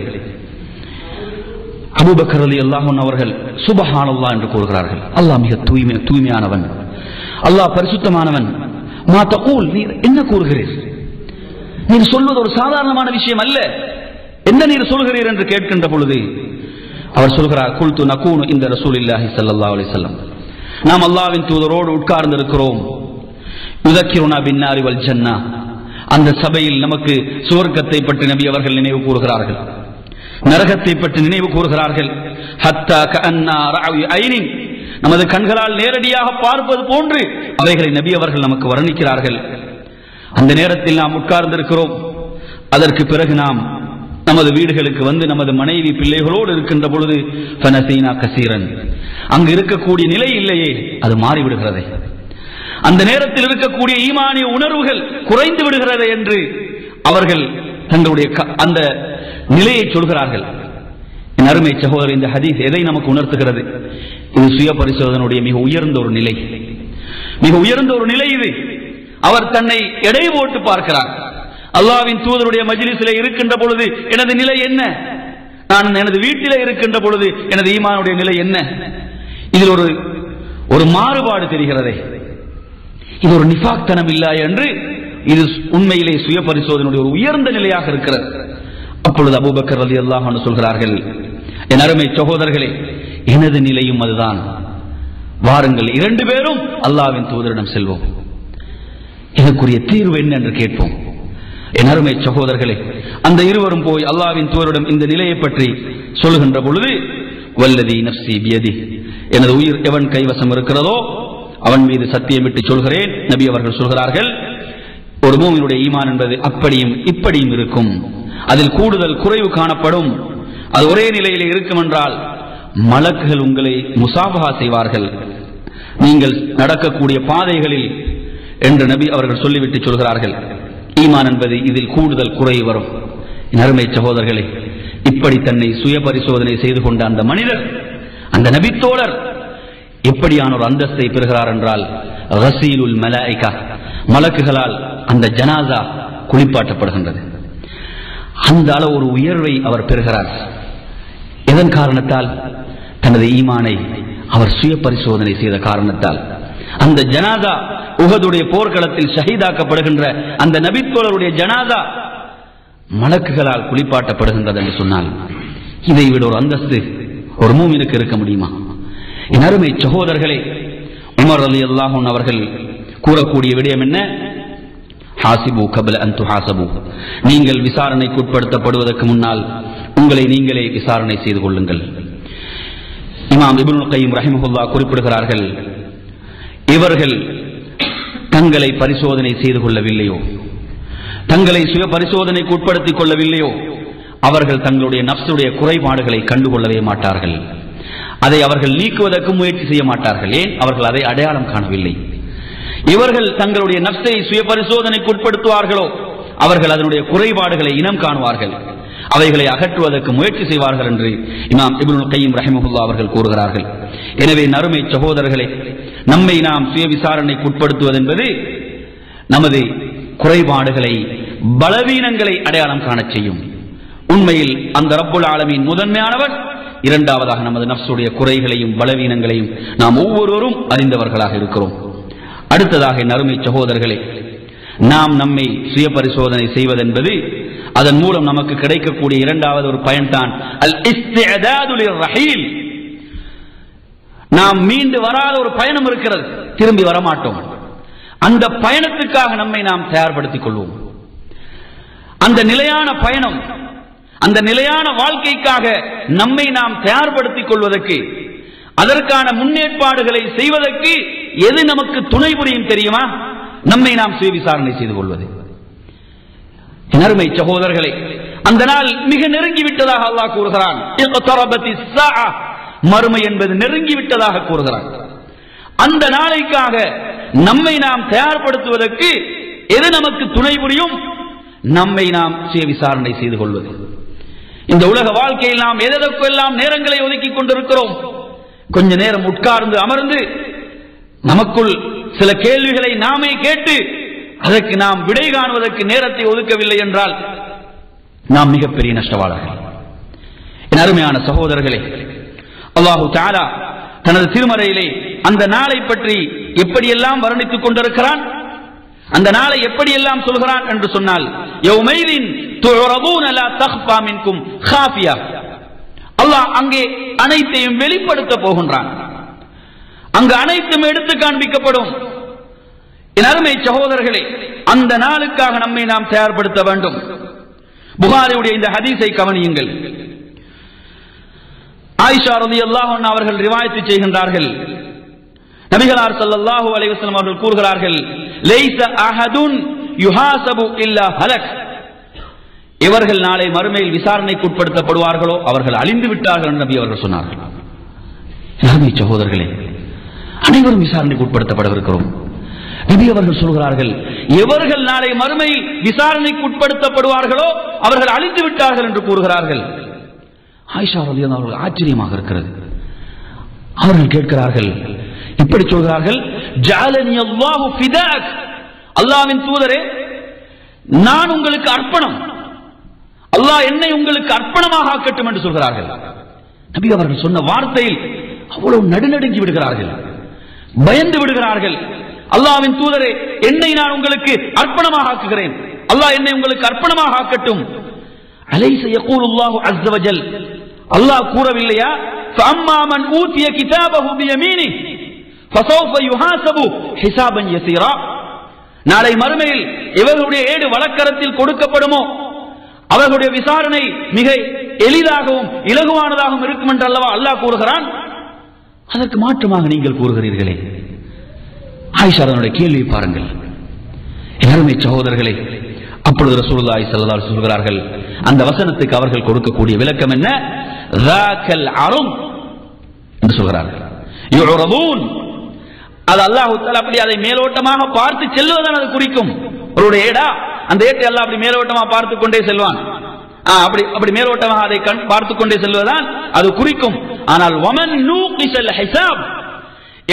அபூபக்கர் ரலியல்லாஹு அன்ஹு அவர்கள் சுப்ஹானல்லாஹ் என்று கூறுகிறார்கள். அல்லாஹ் மிக தூய்மையானவன், அல்லாஹ் பரிசுத்தமானவன். மா தகூல், நீர் என்ன கூறுகிறீர்? நீர் சொல்வது ஒரு சாதாரணமான விஷயம் அல்ல, என்ன நீர் சொல்கிறீர் என்று கேட்கின்ற பொழுது அவர் சொல்கிறார், குல்து நகூனு இந்த ரசூலில்லாஹி ஸல்லல்லாஹு அலைஹி வஸல்லம், நாம் அல்லாஹ்வின் தூதரோடு உட்கார்ந்து இருக்கிறோம். யுதக்கிருனா பின்னாரி வல் ஜன்னா, அந்த சபையில் நமக்கு சுவர்க்கத்தை பற்றி நபி அவர்கள் நினைவு கூறுகிறார்கள், நரகத்தை பற்றி நினைவு கூறுகிறார்கள். ஹத்தா கஅன்னா ரஅவி ஐனின், நமது கண்களால் நேரடியாக பார்ப்பது போன்று அவைகளை நபி அவர்கள் நமக்கு வர்ணிக்கிறார்கள். அந்த நேரத்தில் நாம் உட்கார்ந்திருக்கிறோம். அதற்கு பிறகு நாம் நமது வீடுகளுக்கு வந்து நமது மனைவி பிள்ளைகளோடு இருக்கின்ற பொழுது ஃபனசீனா கசீரன், அங்கு இருக்கக்கூடிய நிலை இல்லையே, அது மாறிவிடுகிறது. அந்த நேரத்தில் இருக்கக்கூடிய ஈமானிய உணர்வுகள் குறைந்து விடுகிறது என்று அவர்கள் தங்களுடைய அந்த நிலையை சொல்கிறார்கள். என் அருமை சகோதரர், இந்த ஹதீஸ் எதை நமக்கு உணர்த்துகிறது? இது சுய பரிசோதனையுடைய மிக உயர்ந்த ஒரு நிலை, மிக உயர்ந்த ஒரு நிலை இது. அவர் தன்னை எடை போட்டு பார்க்கிறார். அல்லாஹ்வின் தூதருடைய மஜ்லிஸிலே இருக்கின்ற பொழுது எனது நிலை என்ன, நான் எனது வீட்டிலே இருக்கின்ற பொழுது எனது ஈமானுடைய நிலை என்ன? இதில் ஒரு மாறுபாடு தெரிகிறதே, இது ஒரு நிஃபாக்தனம் இல்லா என்று இது உண்மையிலே சுய பரிசோதனையுடைய ஒரு உயர்ந்த நிலையாக இருக்கிறது. அப்பொழுது அபூபக்கர் ரலியல்லாஹு அன்ஹு சொல்கிறார்கள், என் அருமை சகோதரர்களே, எனது நிலையும் அதுதான். வாருங்கள், இரண்டு பேரும் அல்லாஹ்வின் தூதரிடம் செல்வோம், இதற்குரிய தீர்வு என்ன என்று கேட்போம். என் அருமை சகோதரர்களே, அந்த இருவரும் போய் அல்லாஹ்வின் தூதரிடம் இந்த நிலையை பற்றி சொல்லுகின்ற பொழுது, வல்லதி நஃப்ஸி பியதி, எனது உயிர் எவன் கைவசம் இருக்கிறதோ அவன் மீது சத்தியமிட்டு சொல்கிறேன். நபி அவர்கள் சொல்கிறார்கள், ஒரு மூமினுடைய ஈமான் என்பது அப்படியும் இப்படியும் இருக்கும், அதில் கூடுதல் குறைவு காணப்படும். அது ஒரே நிலையிலே இருக்கும் என்றால் மலக்குகள் உங்களை முசாபஹா செய்வார்கள் நீங்கள் நடக்கக்கூடிய பாதைகளில் என்று நபி அவர்கள் சொல்லிவிட்டு சொல்கிறார்கள். ஈமான் என்பது இதில் கூடுதல் குறைவு வரும். அருமை சகோதரர்களே, இப்படி தன்னை சுய பரிசோதனை செய்து கொண்ட அந்த மனிதர், அந்த நபித்தோழர் எப்படியான ஒரு அந்தஸ்தை பெறுகிறார் என்றால், ரசீலுல் மலாயிகா, மலக்குகளால் அந்த ஜனாசா குளிப்பாட்டப்படுகின்றது. அந்த அளவு ஒரு உயர்வை அவர் பெறுகிறார். எதன் காரணத்தால்? தனது ஈமானை அவர் சுய பரிசோதனை செய்த காரணத்தால். அந்த ஜனாசா, உஹதுடைய போர்க்களத்தில் ஷஹீதாக்கப்படுகின்ற அந்த நபித்தோழருடைய ஜனாசா மலக்குகளால் குளிப்பாட்டப்படுகின்றது என்று சொன்னால், இதை விட ஒரு அந்தஸ்து ஒரு மூமினுக்கு இருக்க முடியுமா? என் அருமை சகோதரர்களே, உமர் ரலியல்லாஹு அன்ஹு அவர்கள் கூறக்கூடிய விடயம் என்ன? ஹாசிபு கப்ல அன் துஹாசபு, நீங்கள் விசாரணைக்கு உட்படுத்தப்படுவதற்கு முன்னால் உங்களை நீங்களே விசாரணை செய்து கொள்ளுங்கள். இமாம் இப்னுல் கய்யிம் ரஹிமஹுல்லாஹ் குறிப்பிடுகிறார்கள், இவர்கள் தங்களை பரிசோதனை செய்து கொள்ளவில்லையோ, தங்களை சுய பரிசோதனைக்கு உட்படுத்திக் கொள்ளவில்லையோ அவர்கள் தங்களுடைய நப்சுடைய குறைபாடுகளை கண்டுகொள்ளவே மாட்டார்கள். அதை அவர்கள் நீக்குவதற்கு முயற்சி செய்ய மாட்டார்கள். ஏன்? அவர்கள் அதை அடையாளம் காணவில்லை. இவர்கள் தங்களுடைய நப்சை சுய பரிசோதனைக்கு உட்படுத்துவார்களோ அவர்கள் அதனுடைய குறைபாடுகளை இனம் காணுவார்கள், அவைகளை அகற்றுவதற்கு முயற்சி செய்வார்கள் என்று இமாம் இப்னுல் கய்யிம் ரஹிமஹுல்லாஹ் அவர்கள் கூறுகிறார்கள். எனவே நறுமை சகோதரர்களே, நம்மை நாம் சுய விசாரணைக்கு உட்படுத்துவது என்பது நமது குறைபாடுகளை, பலவீனங்களை அடையாளம் காண செய்யும். உண்மையில் அந்த ரப்புல் ஆலமீன் முதன்மையானவர். இரண்டாவதாக நமது நஃப்ஸுடைய குறைகளையும் பலவீனங்களையும் நாம் ஒவ்வொருவரும் அறிந்தவர்களாக இருக்கிறோம். அடுத்ததாக நறுமை சகோதரர்களே, நாம் நம்மை சுய பரிசோதனை செய்வதென்பது அதன் மூலம் நமக்கு கிடைக்கக்கூடிய இரண்டாவது ஒரு பயன்தான் அல் இஸ்திஅதாது லிர்ரஹீல். நாம் மீண்டு வராத ஒரு பயணம் இருக்கிறது, திரும்பி வரமாட்டோம். அந்த பயணத்துக்காக நம்மை நாம் தயார்படுத்திக் கொள்வோம். அந்த நிலையான பயணம், அந்த நிலையான வாழ்க்கைக்காக நம்மை நாம் தயார்படுத்திக் கொள்வதற்கு, அதற்கான முன்னேற்பாடுகளை செய்வதற்கு எது நமக்கு துணை புரியும் தெரியுமா? நம்மை நாம் சுய விசாரணை செய்து கொள்வது. அருமை சகோதரர்களே, அந்த நாள் மிக நெருங்கிவிட்டதாக அல்லாஹ் கூறுகிறான். மறுமை என்பது நெருங்கிவிட்டதாக கூறுகிறான். அந்த நாளைக்காக நம்மை நாம் தயார்படுத்துவதற்கு எது நமக்கு துணை புரியும்? நம்மை நாம் சுய விசாரணை செய்து கொள்வது. இந்த உலக வாழ்க்கையில் நாம் எதற்கெல்லாம் நேரங்களை ஒதுக்கிக் கொண்டிருக்கிறோம். கொஞ்ச நேரம் உட்கார்ந்து அமர்ந்து நமக்குள் சில கேள்விகளை நாமே கேட்டு அதற்கு நாம் விடை காணுவதற்கு நேரத்தை ஒதுக்கவில்லை என்றால் நாம் மிகப்பெரிய நஷ்டவாளர்கள். என் அருமையான சகோதரர்களே, அல்லாஹு தஆலா தனது திருமறையிலே அந்த நாளை பற்றி எப்படியெல்லாம் வர்ணித்துக் கொண்டிருக்கிறான், அந்த நாளை எப்படியெல்லாம் சொல்கிறான் என்று சொன்னால், யௌமைதின் துஅரதூன லா தக்ஃபா மின்கும் காஃபியா. அல்லாஹ் அங்கே அனைத்தையும் வெளிப்படுத்த போகின்றான். அங்கு அனைத்தும் எடுத்து காண்பிக்கப்படும். என் அருமை சகோதரர்களே, அந்த நாளுக்காக நம்மை நாம் தயார்படுத்த வேண்டும். புகாரியுடைய இந்த ஹதீஸை கவனியுங்கள். ஆயிஷா ரலியல்லாஹு அன்ஹா அவர்கள் ரிவாயத் செய்கின்றார்கள். நபிகளார் ஸல்லல்லாஹு அலைஹி வஸல்லம் அவர்கள் கூறுகிறார்கள், லைஸ அஹதுன் யுஹாஸபு இல்லா ஹலக். இவர்கள் நாளை மறுமையில் விசாரணைக்கு உட்படுத்தப்படுவார்களோ அவர்கள் அழிந்து விட்டார்கள் என்று நபி அவர்கள் சொன்னார்கள். அருமை சகோதரர்களே, அனைவரும் விசாரணைக்கு உட்படுத்தப்படவிருக்கிறோம். நபி அவர்கள் சொல்கிறார்கள், எவர்கள் நாளை மறுமையில் விசாரணைக்கு உட்படுத்தப்படுவார்களோ அவர்கள் அழிந்து விட்டார்கள் என்று கூறுகிறார்கள். ஆயிஷா ரலியல்லாஹு அன்ஹா அவர்கள் ஆச்சரியமாக இருக்கிறது. அவர்கள் கேட்கிறார்கள், இப்படி சொல்கிறார்கள், ஜஅலனி அல்லாஹு ஃபிதாக். அல்லாஹ்வின் தூதரே, நான் உங்களுக்கு அர்ப்பணம், அல்லாஹ் என்னை உங்களுக்கு அர்ப்பணமாக ஆக்கட்டும் என்று சொல்கிறார்கள். நபி அவர்கள் சொன்ன வார்த்தையில் அவ்வளவு நடுநடுங்கி விடுகிறார்கள், பயந்து விடுகிறார்கள். அல்லாஹ்வின் தூதரே, என்னை நான் உங்களுக்கு அர்ப்பணமாக ஆக்குகிறேன், அல்லாஹ் என்னை உங்களுக்கு அர்ப்பணமாக ஆக்கட்டும். அலைஸ யகூலுல்லாஹு அஸ்ஸ வஜல், அல்லாஹ் கூறவில்லையா, ஃபஅம்மா மன் ஊதிய கிதாபஹு பியமீனிஹி ஃபஸௌஃப யுஹாஸபு ஹிசாபன் யஸீரா. நாளை மறுமையில் இவர்களுடைய ஏடு வலக்கரத்தில் கொடுக்கப்படுமோ அவர்களுடைய விசாரணை மிக எளிதாகவும் இலகுவானதாகவும் இருக்கும் என்று அல்லவா அல்லாஹ் கூறுகிறான். அதற்கு மாற்றமாக நீங்கள் கூறுகிறீர்களே. ஆயிஷா அவர்களுடைய கேள்வி பாருங்கள். அருமை சகோதரர்களே, அப்பொழுது ரசூலுல்லாஹி ஸல்லல்லாஹு அலைஹி வஸல்லம் சொல்கிறார்கள், அந்த வசனத்துக்கு அவர்கள் கொடுக்கக்கூடிய விளக்கம் என்ன? ذاكல் அரும் என்று சொல்கிறார்கள். யுரதூன், அது அல்லாஹ் தஆலா அப்படி அதை மேலோட்டமாக பார்த்து செல்வதான் அது குறிக்கும். அவருடைய ஏடா, அந்த ஏட்டை அல்லாஹ் அப்படி மேலோட்டமாக பார்த்து கொண்டே செல்வான். அப்படி மேலோட்டமாக அதை பார்த்து கொண்டே செல்வதான் அது குறிக்கும். ஆனால் வமன் நூகிஷல் ஹிசாப்,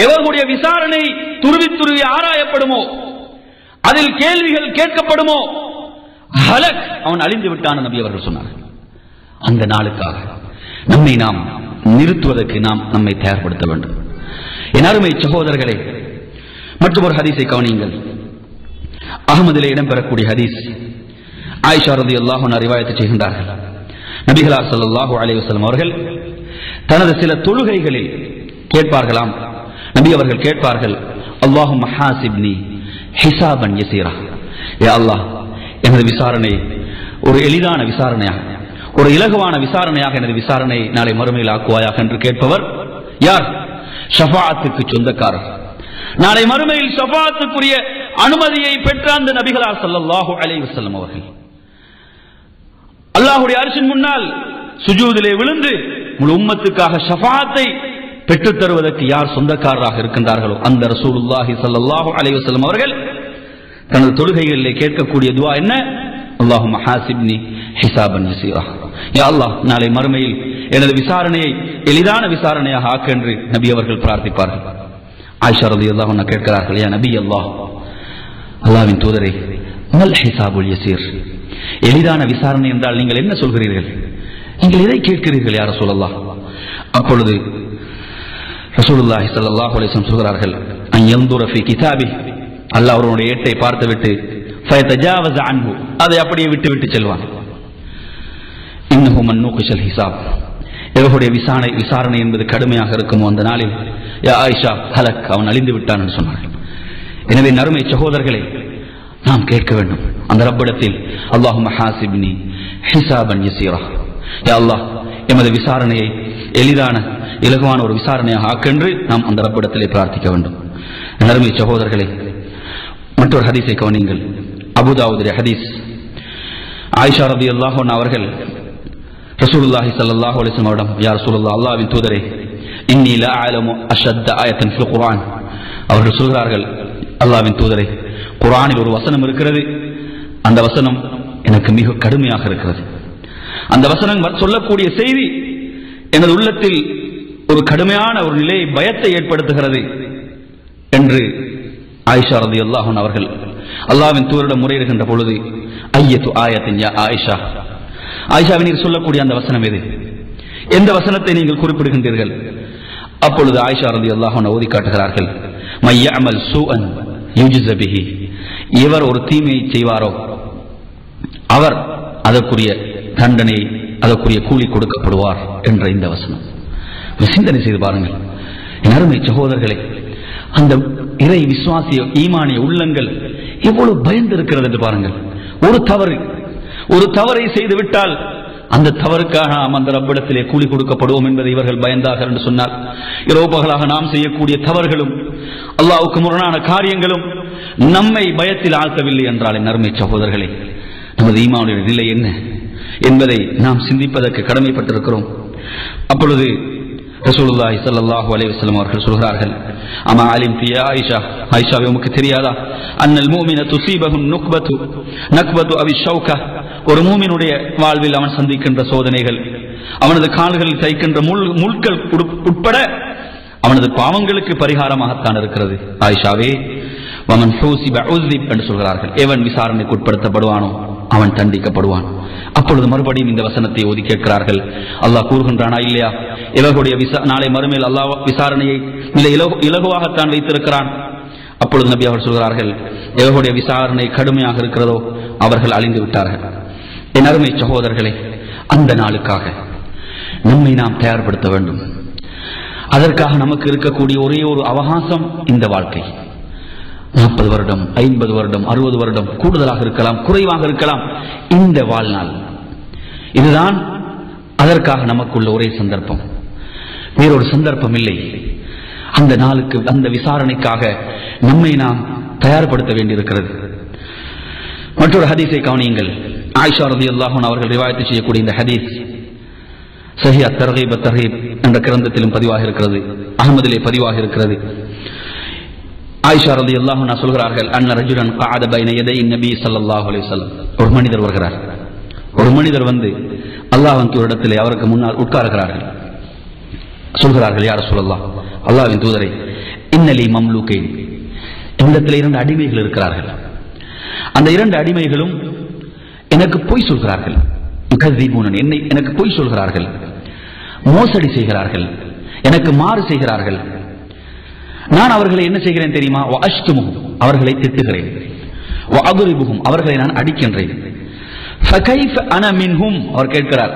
எவர்களுடைய விசாரணை துருவி துருவி ஆராயப்படுமோ, அதில் கேள்விகள் கேட்கப்படுமோ, ஹலக், அவன் அழிந்து விட்டான் நபி அவர்கள் சொன்னார்கள். அந்த நாளுக்காக நம்மை நாம் நிறுத்துவதற்கு நாம் நம்மை தயார்படுத்த வேண்டும். என் அருமை சகோதரர்களே, மற்றொரு ஹதீஸை கவனியுங்கள். அஹ்மதிலே இடம்பெறக்கூடிய ஹதீஸ். ஆயிஷா ரலியல்லாஹு அன்ஹா ரிவாயத் செய்கின்றார்கள், நபிகளார் ஸல்லல்லாஹு அலைஹி வஸல்லம் அவர்கள் தனது சில தொழுகைகளில் கேட்பார்களாம். நபி அவர்கள் கேட்பார்கள், அல்லாஹும்ம ஹாசிப்னி ஹிசாபன் யஸீரா. யா அல்லாஹ், எனது விசாரணை ஒரு எளிதான விசாரணையாக, ஒரு இலகுவான விசாரணையாக எனது விசாரணை நாளை மறுமையில் ஆக்குவாயாக என்று கேட்பவர் யார்? ஷஃபாஅத்துக்கு சொந்தக்காரர். நாளை மறுமையில் ஷஃபாஅத்துக்குரிய அனுமதியை பெற்ற அந்த நபிகளார் ஸல்லல்லாஹு அலைஹி வஸல்லம் அவர்கள் அல்லாஹ்வுடைய அர்ஷின் முன்னால் சுஜூதிலே விழுந்து முழு உம்மத்துக்காக ஷஃபாஅத்தை பெற்றுத் தருவதற்கு யார் சொந்தக்காரராக இருக்கின்றார்களோ அந்த ரசூலுல்லாஹி ஸல்லல்லாஹு அலைஹி வஸல்லம் அவர்கள் தனது தொழுகைகளிலே கேட்கக்கூடிய துஆ என்ன? அல்லாஹும்ம ஹாசிப்னி ஹிசாபன் யஸீரா. யா அல்லாஹ், நாளை மறுமையில் எனது விசாரணையை எளிதான விசாரணையாக ஆக்க என்று நபி அவர்கள் பிரார்த்திப்பார்கள். ஆயிஷா ரலியல்லாஹு அன்ஹா கேட்கிறார்கள், யா நபி அல்லாஹ், அல்லாஹ்வின் தூதரே, மல் ஹிசாபுல் யஸீர், எளிதான விசாரணை என்றால் நீங்கள் என்ன சொல்கிறீர்கள்? நீங்கள் எதை கேட்கிறீர்கள் யா ரசூலல்லாஹ்? அப்பொழுது ரசூலுல்லாஹி ஸல்லல்லாஹு அலைஹி வஸல்லம் சொல்கிறார்கள், அன் யன்துர ஃபீ கிதாபி, அல்லாஹ் அவருடைய ஏட்டை பார்த்துவிட்டு ஃபயதஜாவஸ அன்ஹு, அதை அப்படியே விட்டு செல்வான். இன்னஹு மன் நுகிஷல் ஹிசாப், இவருடைய விசாரணை என்பது கடுமையாக இருக்குமோ அந்த நாளில் யா ஆயிஷா ஹலக், அவன் அழிந்து விட்டான் என்று சொன்னார்கள். எனவே நறுமை சகோதரர்களே, நாம் கேட்க வேண்டும் அந்த ரப்பிடத்தில், அல்லாஹும்ம ஹாசிப்னி ஹிசாபன் யஸீரா, யா அல்லாஹ் எமது விசாரணையை எளிதான இலகுவான ஒரு விசாரணையாக ஆக்கென்று நாம் அந்த ரப்பிடத்திலே பிரார்த்திக்க வேண்டும். நறுமை சகோதரர்களே, மற்றொரு ஹதீஸை கவனியுங்கள். அபூதாவுடைய ஹதீஸ். ஆயிஷா ரலியல்லாஹு அன்ஹா அவர்கள் ரசூலுல்லாஹி ஸல்லல்லாஹு அலைஹி வஸல்லம் அவரிடம், யா ரசூலல்லாஹ், அல்லாஹ்வின் தூதரே, இன்னி லா அலமு அஷத்த ஆயத்தன் ஃபில் குர்ஆன், அவர்கள் சொல்கிறார்கள், அல்லாஹ்வின் தூதரே, குர்ஆனில் ஒரு வசனம் இருக்கிறது, அந்த வசனம் எனக்கு மிக கடுமையாக இருக்கிறது. அந்த வசனம் சொல்லக்கூடிய செய்தி எனது உள்ளத்தில் ஒரு கடுமையான ஒரு நிலையை, பயத்தை ஏற்படுத்துகிறது என்று ஆயிஷா ரலியல்லாஹு அன்ஹா அவர்கள் அல்லாஹ்வின் தூதரிடம் முறையிடுகின்ற பொழுது, ஐயத்து ஆயத்தின் யா ஆயிஷா, ஆயிஷாவை நீர் சொல்லக்கூடிய அந்த வசனம் எது? எந்த வசனத்தை நீங்கள் குறிப்பிடுகின்றீர்கள்? அப்பொழுது ஆயிஷா ரலியல்லாஹு அன்ஹா ஓதி காட்டுகிறார்கள், மையஅமல் சூஅன் யுஜ்ஸ பிஹி, இவர் ஒரு தீமையை செய்வாரோ அவர் அதற்குரிய தண்டனை, அதற்குரிய கூலி கொடுக்கப்படுவார் என்ற இந்த வசனம். சிந்தனை செய்து பாருங்கள் என் அருமை சகோதரர்களே, அந்த இறை விசுவாசிய ஈமானிய உள்ளங்கள் எவ்வளவு பயந்து இருக்கிறது என்று பாருங்கள். ஒரு தவறை செய்துவிட்டால் அந்த தவறுக்காக நாம் அந்த ரப்பிடத்திலே கூலி கொடுக்கப்படுவோம் என்பதை இவர்கள் பயந்தார்கள் என்று சொன்னால், இரவு பகலாக நாம் செய்யக்கூடிய தவறுகளும் அல்லாஹ்வுக்கு முரணான காரியங்களும் நம்மை பயத்தில் ஆழ்த்தவில்லை என்றால் என் அருமை சகோதரர்களே, நமது ஈமானுடைய நிலை என்ன என்பதை நாம் சிந்திப்பதற்கு கடமைப்பட்டிருக்கிறோம். அப்பொழுது ரசூலுல்லாஹி ஸல்லல்லாஹு அலைஹி வஸல்லம் அவர்கள் சொல்கிறார்கள், அமா அலிம்தி யா ஆயிஷா, ஆயிஷாவே உமக்கு தெரியாதா, அன்னல் மூமின துஸீபஹு நக்பது அவ் ஷௌகா, ஒரு மூமினுடைய வாழ்வில் அவன் சந்திக்கின்ற சோதனைகள், அவனது கால்களில் தைக்கின்ற முள்கள் உட்பட அவனது பாவங்களுக்கு பரிகாரமாகத்தான் இருக்கிறது. ஆயிஷாவே, வமன் ஹூசிப உஸிப் என்று சொல்கிறார்கள், எவன் விசாரணைக்கு உட்படுத்தப்படுவானோ அவன் தண்டிக்கப்படுவான். அப்பொழுது மறுபடியும் இந்த வசனத்தை ஓதி கேட்கிறார்கள், அல்லாஹ் கூறுகின்றானா இல்லையா, இவர்களுடைய நாளை மறுமையில் அல்லாஹ் விசாரணையை இலகுவாகத்தான் வைத்திருக்கிறான். அப்பொழுது நபி அவர்கள் சொல்கிறார்கள், இவர்களுடைய விசாரணை கடுமையாக இருக்கிறதோ அவர்கள் அழிந்து விட்டார்கள். என் அருமை சகோதரர்களே, அந்த நாளுக்காக நம்மை நாம் தயார்படுத்த வேண்டும். அதற்காக நமக்கு இருக்கக்கூடிய ஒரே ஒரு அவகாசம் இந்த வாழ்க்கை. 40 வருடம், 50 வருடம், 60 வருடம், கூடுதலாக இருக்கலாம், குறைவாக இருக்கலாம், இந்த வாழ்நாள் இதுதான் அதற்காக நமக்குள்ள ஒரே சந்தர்ப்பம், வேறொரு சந்தர்ப்பம் இல்லை. அந்த நாளுக்கு, அந்த விசாரணைக்காக நம்மை நாம் தயார்படுத்த வேண்டியிருக்கிறது. மற்றொரு ஹதீஸை கவனியுங்கள். ஆயிஷா ரலியல்லாஹு அன்ஹா அவர்கள் ரிவாயத் செய்யக்கூடிய இந்த ஹதீஸ் சஹீஹ் அத்-தர்கீப் அத்-தர்ஹீப் என்ற கிரந்தத்திலும் பதிவாக இருக்கிறது, அஹ்மதிலே பதிவாக இருக்கிறது. ஆயிஷா ரலியல்லாஹு அன்ஹா சொல்கிறார்கள், அன்ன ரஜுலன் கஅத பைன யதை நபி ஸல்லல்லாஹு அலைஹி வஸல்லம், ஒரு மனிதர் வருகிறார். ஒரு மனிதர் வந்து அல்லாஹ்வின் தூதரிடத்திலே அவருக்கு முன்னால் உட்கார்கிறார்கள். சொல்கிறார்கள், யா ரசூலல்லாஹ், அல்லாஹ்வின் தூதரே, இன்னலி மம்லூகைன், என்னிடத்தில் 2 அடிமைகள் இருக்கிறார்கள். அந்த 2 அடிமைகளும் எனக்கு பொய் சொல்கிறார்கள். என்னை எனக்கு பொய் சொல்கிறார்கள், மோசடி செய்கிறார்கள், எனக்கு மாறு செய்கிறார்கள். நான் அவர்களை என்ன செய்கிறேன் தெரியுமா? அவர்களை திட்டுகிறேன், அவர்களை நான் அடிக்கின்றேன். அவர் கேட்கிறார்,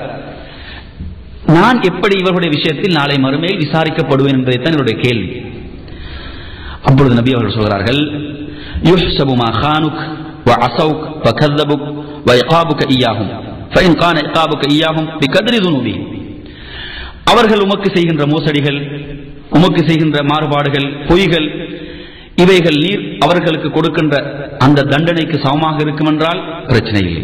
நான் எப்படி இவர்களுடைய விஷயத்தில் நாளை மறுமையில் விசாரிக்கப்படுவேன் என்பதைத்தான் என்னுடைய கேள்வி. அப்பொழுது நபி அவர்கள் சொல்கிறார்கள், யுஹ்சபு மா கானுக் வ அஸவுக் வ கذبுக் வ இகாபுக இய்யாஹும் ஃபஇன் கான இகாபுக இய்யாஹும் பிகத்ரி ذنوبி, அவர்கள் உமக்கு செய்கின்ற மோசடிகள், உமக்கு செய்கின்ற மாறுபாடுகள், பொய்கள், இவைகள் நீர் அவர்களுக்கு கொடுக்கின்ற அந்த தண்டனைக்கு சமமாக இருக்கும் என்றால் பிரச்சனை இல்லை.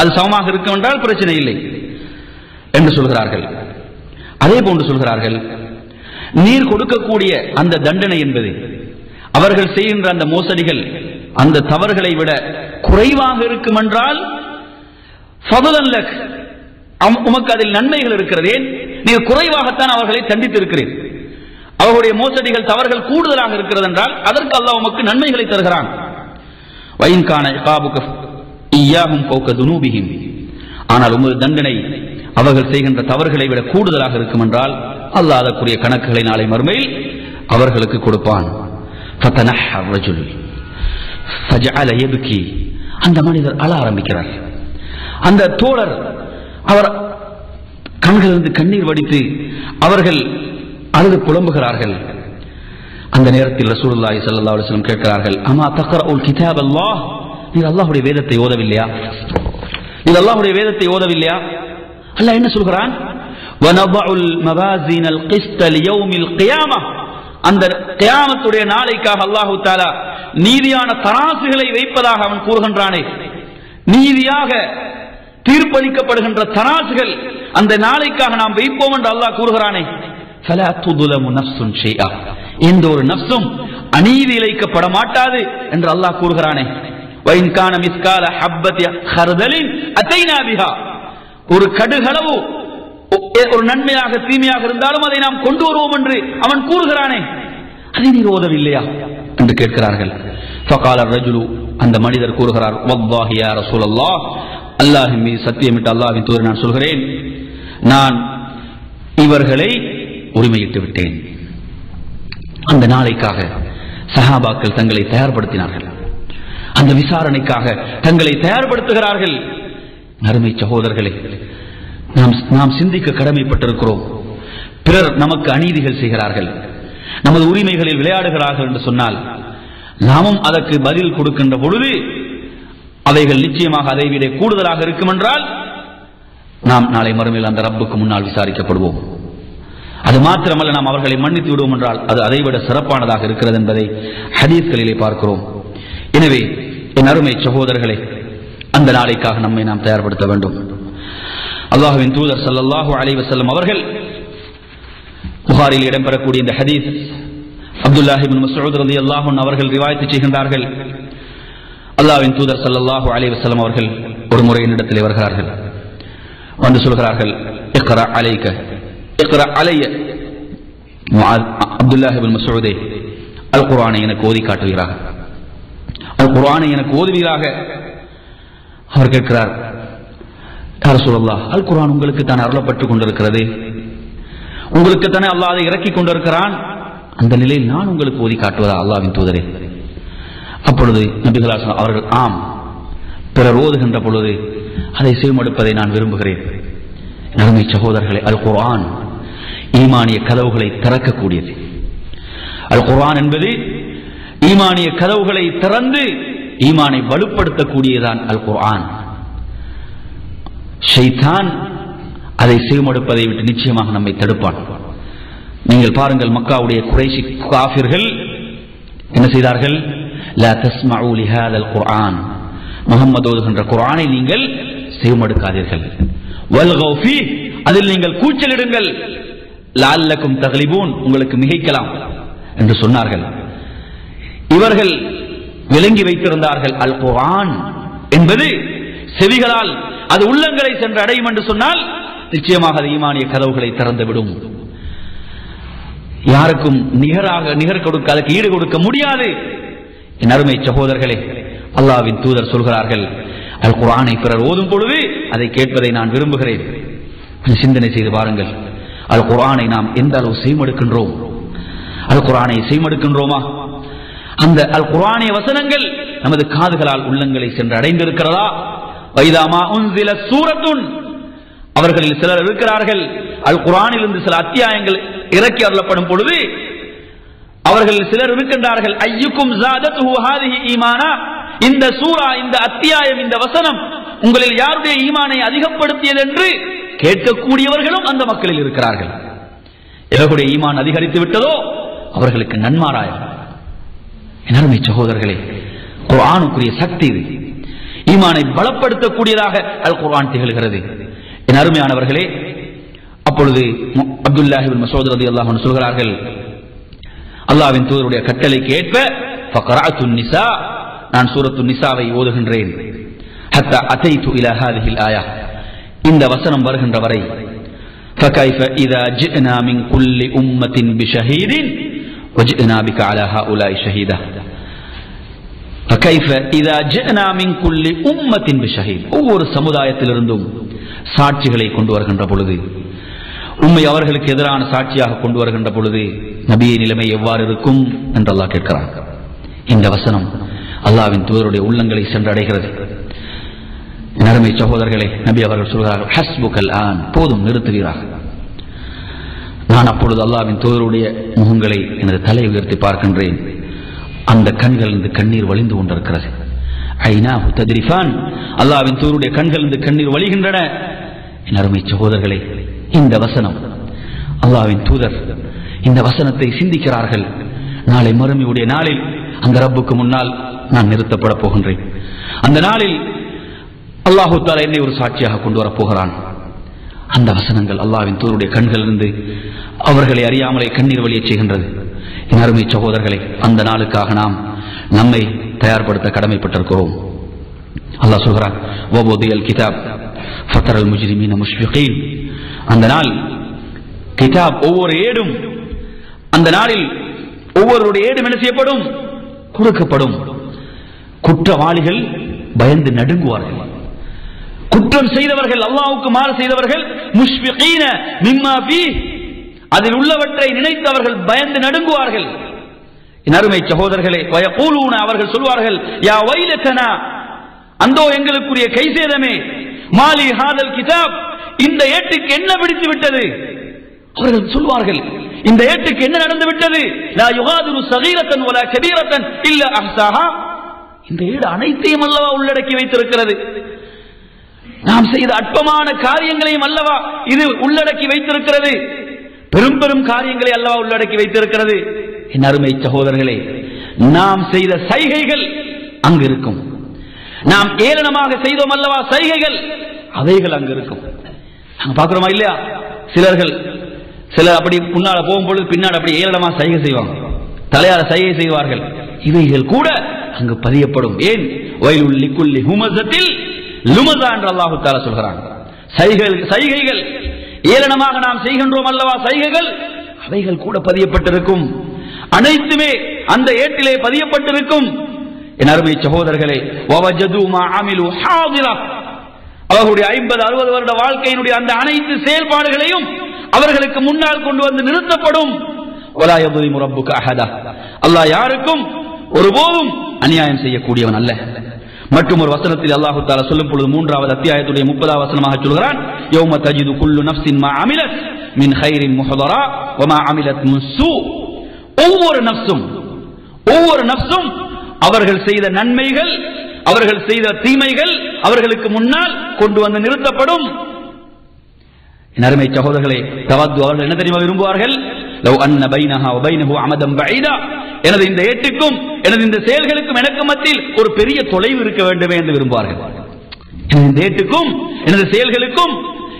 அது சமமாக இருக்கும் என்றால் பிரச்சனை இல்லை என்று சொல்கிறார்கள். அதே போன்று சொல்கிறார்கள், நீர் கொடுக்கக்கூடிய அந்த தண்டனை என்பது அவர்கள் செய்கின்ற அந்த மோசடிகள் அந்த தவறுகளை விட குறைவாக இருக்கும் என்றால் உமக்கு அதில் நன்மைகள் இருக்கிறது. நீர் குறைவாகத்தான் அவர்களை தண்டித்திருக்கிறேன். அவர்களுடைய மோசடிகள் தவறுகள் கூடுதலாக இருக்கிறது என்றால் அதற்கு அல்லாஹ் உமக்கு நன்மைகளை தருகிறான். ஆனால் உமது தண்டனை அவர்கள் செய்கின்ற தவறுகளை விட கூடுதலாக இருக்கும் என்றால் அல்லாஹ் அதற்குரிய கணக்குகளை நாளை மறுமையில் அவர்களுக்கு கொடுப்பான். அந்த மனிதர் அழ ஆரம்பிக்கிறார். அந்த தோழர் அவர் கண்களிலிருந்து கண்ணீர் வடித்து அவர்கள் அழுது புலம்புகிறார்கள். அந்த நேரத்தில் ரசூலுல்லாஹி ஸல்லல்லாஹு அலைஹி வஸல்லம் கேட்கிறார்கள், அமா தக்ரஉல் கிதாப் அல்லாஹ், நீர் அல்லாஹ்வுடைய வேதத்தை ஓதவில்லையா? நீர் அல்லாஹ்வுடைய வேதத்தை ஓதவில்லையா? அல்லாஹ் என்ன சொல்கிறான்? வனபஉல் மவாஸினல் கிஸ்த லியௌமில் கியாமஹ், அந்த கியாமத்துடைய நாளைக்காக அல்லாஹ் தஆலா நீதியான தராசுகளை வைப்பதாக அவன் கூறுகின்றானே, நீதியாக தீர்ப்பளிக்கப்படுகின்ற தராசுகள் அந்த நாளைக்காக நாம் வைப்போம் என்று அல்லாஹ் கூறுகிறானே, ஃபலா துதுலமு நஃப்ஸுன் ஷைஆ, எந்த ஒரு நஃப்ஸும் அநீதி இழைக்கப்பட மாட்டாது என்று அல்லாஹ் கூறுகிறானே. வைன் கான மிஸ்கால ஹப்பத்தி ஹர்தலின் அதைனா பிஹா, ஒரு கடுகளவு ஒரு நன்மையாக தீமையாக இருந்தாலும் அதை நாம் கொண்டு வருவோம் என்று அவன் கூறுகிறானே, அதை நீர் ஓதவில்லையா என்று கேட்கிறார்கள். ஃபகால ரஜுலு, அந்த மனிதர் கூறுகிறார், வல்லாஹி யா ரசூலல்லாஹ், அல்லாஹ்வின் மீது சத்தியமிட்டு அல்லாஹ்வின் தூதர் நான் சொல்கிறேன், நான் இவர்களை உரிமையிட்டு விட்டேன். அந்த நாளைக்காக சஹாபாக்கள் தங்களை தயார்படுத்தினார்கள். அந்த விசாரணைக்காக தங்களை தயார்படுத்துகிறார்கள். அருமை சகோதரர்களே, நாம் சிந்திக்க கடமைப்பட்டிருக்கிறோம். பிறர் நமக்கு அநீதிகள் செய்கிறார்கள், நமது உரிமைகளில் விளையாடுகிறார்கள் என்று சொன்னால் நாமும் அதற்கு பதில் கொடுக்கின்ற பொழுது அவைகள் நிச்சயமாக அதை விட கூடுதலாக இருக்கும் என்றால் நாம் நாளை மறுமையில் அந்த ரப்புக்கு முன்னால் விசாரிக்கப்படுவோம். அது மாத்திரமல்ல, நாம் அவர்களை மன்னித்து விடுவோம் என்றால் அது அதைவிட சிறப்பானதாக இருக்கிறது என்பதை ஹதீஸ்களிலே பார்க்கிறோம். எனவே என் அருமை சகோதரர்களே, அந்த நாளைக்காக நம்மை நாம் தயார்படுத்த வேண்டும். அல்லாஹ்வின் தூதர் ஸல்லல்லாஹு அலைஹி வஸல்லம் அவர்கள் புகாரில் இடம்பெறக்கூடிய இந்த ஹதீஸ் அப்துல்லாஹ் இப்னு மஸ்ஊத் ரலியல்லாஹு அன்ஹு அவர்கள் ரிவாயத் செய்கின்றார்கள். அல்லாஹ்வின் தூதர் ஸல்லல்லாஹு அலைஹி வஸல்லம் அவர்கள் ஒரு முறை என்னிடத்திலே வருகிறார்கள். வந்து சொல்கிறார்கள், இக்ரா அலைக இக்ரா அலைய அப்துல்லாஹ் இப்னு மஸ்ஊதே, அல் குர்ஆனை எனக்கு ஓதி காட்டுவீராக, அல் குர்ஆனை எனக்கு ஓதுவீராக. அவர் கேட்கிறார், யா ரசூலல்லாஹ், அல் குர்ஆன் உங்களுக்கு தான் அருளப்பட்டுக் கொண்டிருக்கிறது, உங்களுக்கு தானே அல்லாஹ் அதை இறக்கி கொண்டிருக்கிறான், அந்த நிலையில் நான் உங்களுக்கு ஓதி காட்டுவதா அல்லாஹ்வின் தூதரே? அப்பொழுது நபிகள் அவர்கள், ஆம், பிறர் ஓதுகின்ற பொழுது அதை செய்மடுப்பதை நான் விரும்புகிறேன். நறுமை சகோதரர்களே, அல் குர்ஆன் ஈமானிய கதவுகளை திறக்கக்கூடியது. அல் குர்ஆன் என்பது ஈமானிய கதவுகளை திறந்து ஈமானை வலுப்படுத்தக்கூடியதான் அல் குர்ஆன். ஷைத்தான் அதை செய்மடுப்பதை விட்டு நிச்சயமாக நம்மை தடுப்பான். நீங்கள் பாருங்கள், மக்காவுடைய குறைஷி காஃபிர்கள் என்ன செய்தார்கள்? லா தஸ்மஉ லிஹாதல் குர்ஆன், முஹம்மது ஓதுகின்ற குர்ஆனை நீங்கள் செய்மடுக்காதீர்கள். வல்கௌ ஃபீ, அதில் நீங்கள் கூச்சலிடுங்கள். லஅல்லக்கும் தக்லிபூன், உங்களுக்கு மிகைக்கலாம் என்று சொன்னார்கள். இவர்கள் விளங்கி வைத்திருந்தார்கள், அல் குர்ஆன் என்பது செவிகளால் அது உள்ளங்களை சென்று அடையும் என்று சொன்னால் நிச்சயமாக அது ஈமானிய கதவுகளை திறந்துவிடும். யாருக்கும் நிகர் கொடுக்க, அதற்கு ஈடு கொடுக்க முடியாது. என் அருமை சகோதரர்களே, அல்லாஹ்வின் தூதர் சொல்கிறார்கள், அல் குர்ஆனை பிறர் ஓதும் பொழுது அதை கேட்பதை நான் விரும்புகிறேன். சிந்தனை செய்து பாருங்கள், அல் குர்ஆனை நாம் எந்த அளவு செய்மடுக்கின்றோம்? அல் குர்ஆனை செய்மடுக்கின்றோமா? அந்த அல் குர்ஆனிய வசனங்கள் நமது காதுகளால் உள்ளங்களை சென்று அடைந்திருக்கிறதா? வைதாமா உன்சில சூரத்துன், அவர்களில் சிலர் இருக்கிறார்கள், அல் குர்ஆனில் இருந்து சில அத்தியாயங்கள் இறக்கி அருளப்படும் பொழுது அவர்கள் சிலர் இருக்கின்றார்கள், ஐயுக்கும் ஜாதத்துஹு ஹாதிஹி ஈமானா, இந்த சூரா, இந்த அத்தியாயம், இந்த வசனம் உங்களில் யாருடைய ஈமானை அதிகப்படுத்தியது என்று கேட்கக்கூடியவர்களும் அந்த மக்களில் இருக்கிறார்கள். எவர்களுடைய ஈமான் அதிகரித்து விட்டதோ அவர்களுக்கு நன்மாராயம். என் அருமை சகோதரர்களே, குர்ஆனுக்குரிய சக்தி இது. ஈமானை பலப்படுத்தக்கூடியதாக அல் குர்ஆன் திகழ்கிறது. என் அருமையானவர்களே, அப்பொழுது அப்துல்லாஹ் இப்னு மஸ்ஊத் ரலியல்லாஹு அன்ஹு சொல்கிறார்கள், அல்லாஹ்வின் தூதருடைய கட்டளைக்கு ஏற்ப ஃபக்ரஅத்து நிஸா, நான் சூரத்து நிஸாவை ஓதுகின்றேன். ஹத்தா அதைது இலா ஹாதிஹில் ஆயா, இந்த வசனம் வருகின்ற வரை فكيف إذا جئنا من كل أمة بشهيد وجئنا بك على هؤلاء شهيدا فكيف إذا جئنا من كل أمة بشهيد. ஒவ்வொரு சமுதாயத்திலிருந்தும் சாட்சிகளை கொண்டு வருகின்ற பொழுது, உம்மை அவர்களுக்கு எதிரான சாட்சியாக கொண்டு வருகின்ற பொழுது நபியின் நிலைமை எவ்வாறு இருக்கும் என்று அல்லாஹ் கேட்கிறார். இந்த வசனம் அல்லாஹ்வின் தூதருடைய உள்ளங்களை சென்றடைகிறது. அருமை சகோதரர்களே, நபி அவர்கள் சொல்கிறார்கள், ஹஸ்புகல் ஆன், போதும் நிறுத்துவீராக. நான் அப்பொழுது அல்லாஹ்வின் தூதருடைய முகங்களை எனது தலை உயர்த்தி பார்க்கின்றேன். அந்த கண்கள் கண்ணீர் வழிந்து கொண்டிருக்கிறது. ஐனாஹு தத்ரிஃபான், அல்லாஹ்வின் தூதருடைய கண்கள் கண்ணீர் வழிகின்றன. என் அருமை சகோதரர்களே, இந்த வசனம், அல்லாஹ்வின் தூதர் இந்த வசனத்தை சிந்திக்கிறார்கள். நாளை மறுமையுடைய நாளில் அந்த ரப்புக்கு முன்னால் நான் நிறுத்தப்பட போகின்றேன். அந்த நாளில் அல்லாஹு தஆலா என்னை ஒரு சாட்சியாக கொண்டு வரப்போகிறான். அந்த வசனங்கள் அல்லாஹ்வின் தூதருடைய கண்களிலிருந்து அவர்களை அறியாமலே கண்ணீர் வழியச் செய்கின்றது. என் அருமை சகோதரர்களே, அந்த நாளுக்காக நாம் நம்மை தயார்படுத்த கடமைப்பட்டிருக்கிறோம். அல்லாஹ் சொல்கிறான், வபுதியல் கிதாப் ஃபதரல் முஜ்ரிமீன முஷ்ஃபிகீன். அந்த நாள் கிதாப், ஒவ்வொரு ஏடும், அந்த நாளில் ஒவ்வொருடைய ஏடும் என்ன செய்யப்படும்? கொடுக்கப்படும். குற்றவாளிகள் பயந்து நடுங்குவார்கள். குற்றம் செய்தவர்கள், அல்லாஹ்வுக்கு மாறு செய்தவர்கள், முஷ்ஃபிகீன மிம்மா ஃபீஹ், அதில் உள்ளவற்றை நினைத்து அவர்கள் பயந்து நடுங்குவார்கள். என் அருமை சகோதரர்களே, வயகூலூன, அவர்கள் சொல்வார்கள், யா வைலதனா, அந்தோ எங்களுக்குரிய கைசேதமே, மாலி ஹாதல் கிதாப், இந்த ஏட்டுக்கு என்ன பிடித்து விட்டது? அவர்கள் சொல்வார்கள், இந்த ஏட்டுக்கு என்ன நடந்து விட்டது? லா யுகாதிரு ஸகீரத்தன் வலா கபீரத்தன் இல்லா அஹ்ஸாஹா, இந்த ஏடு அனைத்தையும் அல்லவா உள்ளடக்கி வைத்திருக்கிறது. நாம் செய்த அற்பமான காரியங்களையும் அல்லவா இது உள்ளடக்கி வைத்திருக்கிறது. பெரும் பெரும் காரியங்களை அல்லவா உள்ளடக்கி வைத்திருக்கிறது. என் அருமை சகோதரர்களே, நாம் செய்த சைகைகள் அங்கு இருக்கும். நாம் ஏளனமாக செய்தோம் அல்லவா சைகைகள், அவைகள் அங்கு இருக்கும். நாங்க பார்க்கிறோமா இல்லையா? சிலர் அப்படி முன்னால போகும்பொழுது பின்னாடி அப்படி ஏளனமா சைகை செய்வாங்க, தலையால சைகை செய்வார்கள். இவைகள் கூட அங்கு பதியப்படும். ஏன்? வயலுல் லிக்குல்லி ஹுமஸத்தில் லுமஸா என்று அல்லாஹ் தஆலா சொல்கிறான். சைகைகள் ஏளனமாக நாம் செய்கின்றோம் அல்லவா சைகைகள், அவைகள் கூட பதியப்பட்டிருக்கும். அனைத்துமே அந்த ஏட்டிலே பதியப்பட்டிருக்கும். என் அருமை சகோதரர்களே, வவஜது மா அமிலு ஹாதிரா, அவர்களுடைய 50-60 வருட வாழ்க்கையினுடைய அந்த அனைத்து செயல்பாடுகளையும் அவர்களுக்கு முன்னால் கொண்டு வந்து நிறுத்தப்படும். வலா யظلم ربك احدا, அல்லாஹ் யாருக்கும் ஒருபோதும் அநியாயம் செய்யக்கூடியவன் அல்ல. மற்றும் ஒரு வசனத்தில் அல்லாஹ் தஆலா சொல்லும் பொழுது 3வது அத்தியாயத்துடைய 30வது வசனமாக சொல்கிறான், யௌம தஜிது குல்லு நஃப்ஸின் மா அமிலத் மின் கைரின் முஹதரா வமா அமிலத் மின் ஸூ, ஒவ்வொரு நஃப்ஸும் அவர்கள் செய்த நன்மைகள், அவர்கள் செய்த தீமைகள் அவர்களுக்கு முன்னால் கொண்டு வந்து நிறுத்தப்படும். என் அருமை சகோதரர்களே, தவது அவர்கள் என்ன தெரியுமா விரும்புவார்கள்? லவ் அன்ன பைனஹா வ பைனஹு அமதன் பஈதா, எனது இந்த ஏட்டுக்கும் எனது இந்த செயல்களுக்கும் எனக்கு மத்தியில் ஒரு பெரிய தொலைவு இருக்க வேண்டுமே என்று விரும்புவார்கள். இந்த ஏட்டுக்கும் எனது செயல்களுக்கும்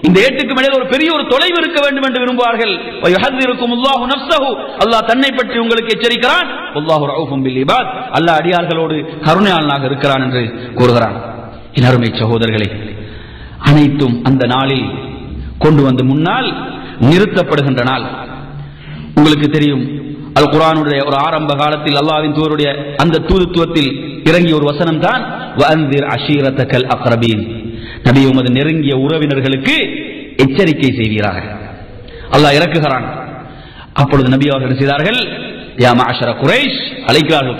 இந்த ஏட்டுக்கும் இடையில் ஒரு பெரிய ஒரு தொலைவு இருக்க வேண்டும் என்று விரும்புவார்கள். வயஹذிருக்கும் அல்லாஹு நஃப்ஸஹு, அல்லாஹ் தன்னை பற்றி உங்களுக்கு எச்சரிக்கிறான். வல்லாஹு ரഊஃபும் பில் இபாத், அல்லாஹ் அடியார்களோடு கருணையாளனாக இருக்கிறான் என்று கூறுகிறான். என் அருமை சகோதரர்களே, அனைத்தும் அந்த நாளில் கொண்டு வந்து முன்னால் நிறுத்தப்படுகின்ற நாள். உங்களுக்கு தெரியும், அல் குர்ஆனுடைய ஒரு ஆரம்ப காலத்தில் அல்லாஹ்வின் தூதருடைய அந்த தூதுத்துவத்தில் இறங்கிய ஒரு வசனம் தான் வஅன்திர் அஷீரத்தகல் அக்ரபீன், நபி உமது நெருங்கிய உறவினர்களுக்கு எச்சரிக்கை செய்வீராக அல்லாஹ் இறக்குகிறான். அப்பொழுது நபி அவர்கள் செய்தார்கள், யா மஅஷர குரைஷ், அழைக்கிறார்கள்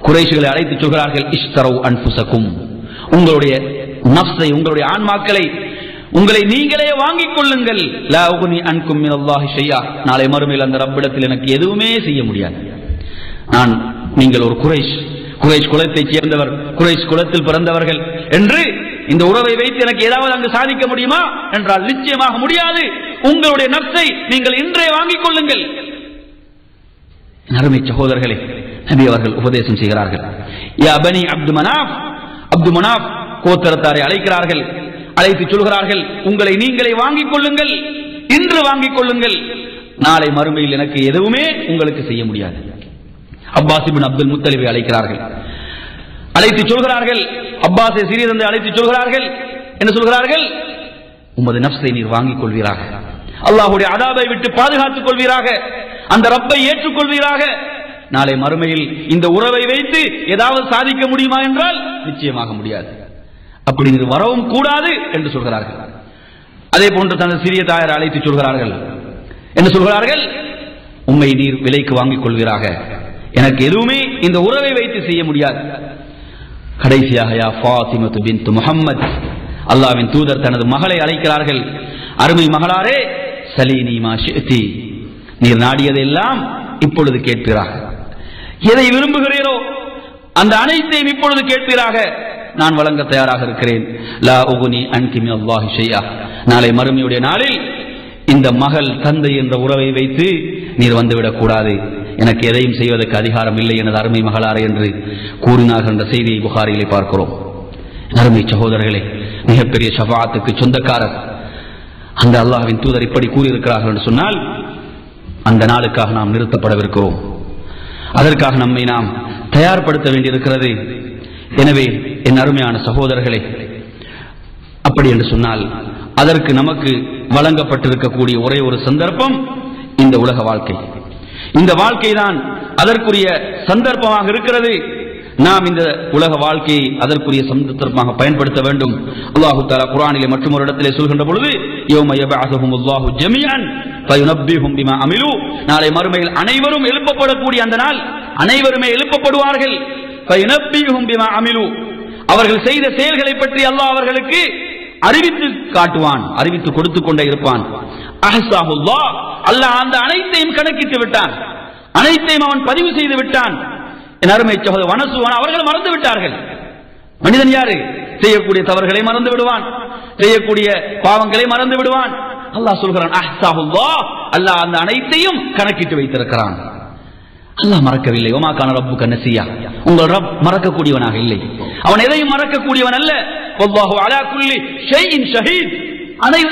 குரைஷ்களை அழைத்து சொல்கிறார்கள், இஷ்தரவு அன்ஃபுஸகும், உங்களுடைய நஃப்ஸை, உங்களுடைய ஆன்மாக்களை உங்களை நீங்களே வாங்கிக் கொள்ளுங்கள். லா உக்னி அன்கும் மினல்லாஹி ஷையா, நாளை மறுமையில் அந்த ரப்பிடத்தில் எனக்கு எதுவுமே செய்ய முடியாது. நீங்கள் ஒரு குரைஷ் குலத்தைச் சேர்ந்தவர், குரைஷ் குலத்தில் பிறந்தவர்கள் என்று இந்த உறவை வைத்து எனக்கு ஏதாவது அங்கு சாதிக்க முடியுமா என்றால் நிச்சயமாக முடியாது. உங்களுடைய நப்சை நீங்கள் இன்றே வாங்கிக் கொள்ளுங்கள். அருமை சகோதரர்களே, நபி அவர்கள் உபதேசம் செய்கிறார்கள். யா பனி அப்து மனாஃப் கோத்திரத்தாரை அழைக்கிறார்கள். அழைத்து சொல்கிறார்கள், உங்களை நீங்களே வாங்கிக் கொள்ளுங்கள், இன்று வாங்கிக் கொள்ளுங்கள், நாளை மறுமையில் எனக்கு எதுவுமே உங்களுக்கு செய்ய முடியாது. அப்பாஸ் இப்னு அப்துல் முத்தலிபை அழைக்கிறார்கள். அழைத்து சொல்கிறார்கள், அப்பாஸை சிறிய தந்தை அழைத்து சொல்கிறார்கள், என்ன சொல்கிறார்கள்? உமது நப்சை நீர் வாங்கிக் கொள்வீராக, அல்லாஹ்வுடைய அதாபை விட்டு பாதுகாத்துக் கொள்வீராக, அந்த ரப்பை ஏற்றுக்கொள்வீராக. நாளை மறுமையில் இந்த உறவை வைத்து ஏதாவது சாதிக்க முடியுமா என்றால் நிச்சயமாக முடியாது. அப்படி நீர் வரவும் கூடாது என்று சொல்கிறார்கள். அதே போன்று தனது சிறிய தாயார் அழைத்து சொல்கிறார்கள். என்ன சொல்கிறார்கள்? உம்மை நீர் விலைக்கு வாங்கிக் கொள்வீராக, எனக்கு எதுவுமே இந்த உறவை வைத்து செய்ய முடியாது. கடைசியாக யா ஃபாத்திமத்து பின்த் முஹம்மத், அல்லாஹ்வின் தூதர் தனது மகளை அழைக்கிறார்கள். அருமை மகளாரே, சலீனி மா ஷிஅதி, நீர் நாடியதெல்லாம் இப்பொழுது கேட்பீராக, எதை விரும்புகிறீரோ அந்த அனைத்தையும் இப்பொழுது கேட்பீராக, நான் வழங்க தயாராக இருக்கிறேன். லா உகுனி அன்கி மினல்லாஹி ஷைஆ, நாளை மறுமையுடைய நாளில் இந்த மகள் தந்தை என்ற உறவை வைத்து நீர் வந்துவிடக் கூடாது, எனக்கு எதையும் செய்வதற்கு அதிகாரம் இல்லை எனது அருமை மகளாரே என்று கூறினார்கள் என்ற செய்தியை புகாரிலே பார்க்கிறோம். அருமை சகோதரர்களே, மிகப்பெரிய ஷஃபாஅத்துக்கு சொந்தக்காரர் அந்த அல்லாஹ்வின் தூதர் இப்படி கூறியிருக்கிறார்கள் என்று சொன்னால், அந்த நாளுக்காக நாம் நிறுத்தப்படவிருக்கிறோம். அதற்காக நம்மை நாம் தயார்படுத்த வேண்டியிருக்கிறது. எனவே என் அருமையான சகோதரர்களே, அப்படி என்று சொன்னால் அதற்கு நமக்கு வழங்கப்பட்டிருக்கக்கூடிய ஒரே ஒரு சந்தர்ப்பம் இந்த உலக வாழ்க்கை. இந்த வாழ்க்கை தான் அதற்குரிய சந்தர்ப்பமாக இருக்கிறது. நாம் இந்த உலக வாழ்க்கையை அதற்குரிய சந்தர்ப்பமாக பயன்படுத்த வேண்டும். அல்லாஹு தஆலா குர்ஆனிலே மற்றும் ஒரு இடத்திலே சொல்கின்ற பொழுது, யௌம யபஅஸுஹுமுல்லாஹு ஜமீஅன் ஃபயுனப்பிஹும் பிமா அமிலு, நாளை மறுமையில் அனைவரும் எழுப்பப்படக்கூடிய அந்த நாள், அனைவருமே எழுப்பப்படுவார்கள். ஃபயுனப்பிஹும் பிமா அமிலு, அவர்கள் செய்த செயல்களை பற்றி அல்லாஹ் அவர்களுக்கு அறிவித்து காட்டுவான், அறிவித்து கொடுத்து கொண்டே இருப்பான். அஹ்ஸாஹுல்லாஹ், அல்லாஹ் அந்த அனைத்தையும் கணக்கிட்டு விட்டான், அனைத்தையும் அவன் பதிவு செய்து விட்டான். என் அருமை சகோதரர், வனசுவான், அவர்கள் மறந்து விட்டார்கள். மனிதன் யாரு? செய்யக்கூடிய தவறுகளை மறந்து விடுவான், செய்யக்கூடிய பாவங்களை மறந்து விடுவான். அல்லாஹ் சொல்கிறான் அஹ்ஸாஹுல்லாஹ், அல்லாஹ் அந்த அனைத்தையும் கணக்கிட்டு வைத்திருக்கிறான். அல்லாஹ் மறக்கவில்லை. வமா கான ரப்புக நசியா, உங்கள் ரப் மறக்கக்கூடியவனாக இல்லை, அவன் எதையும் மறக்கக்கூடியவன் அல்ல. வல்லாஹு அலா குல்லி ஷைஇன் ஷஹீத்,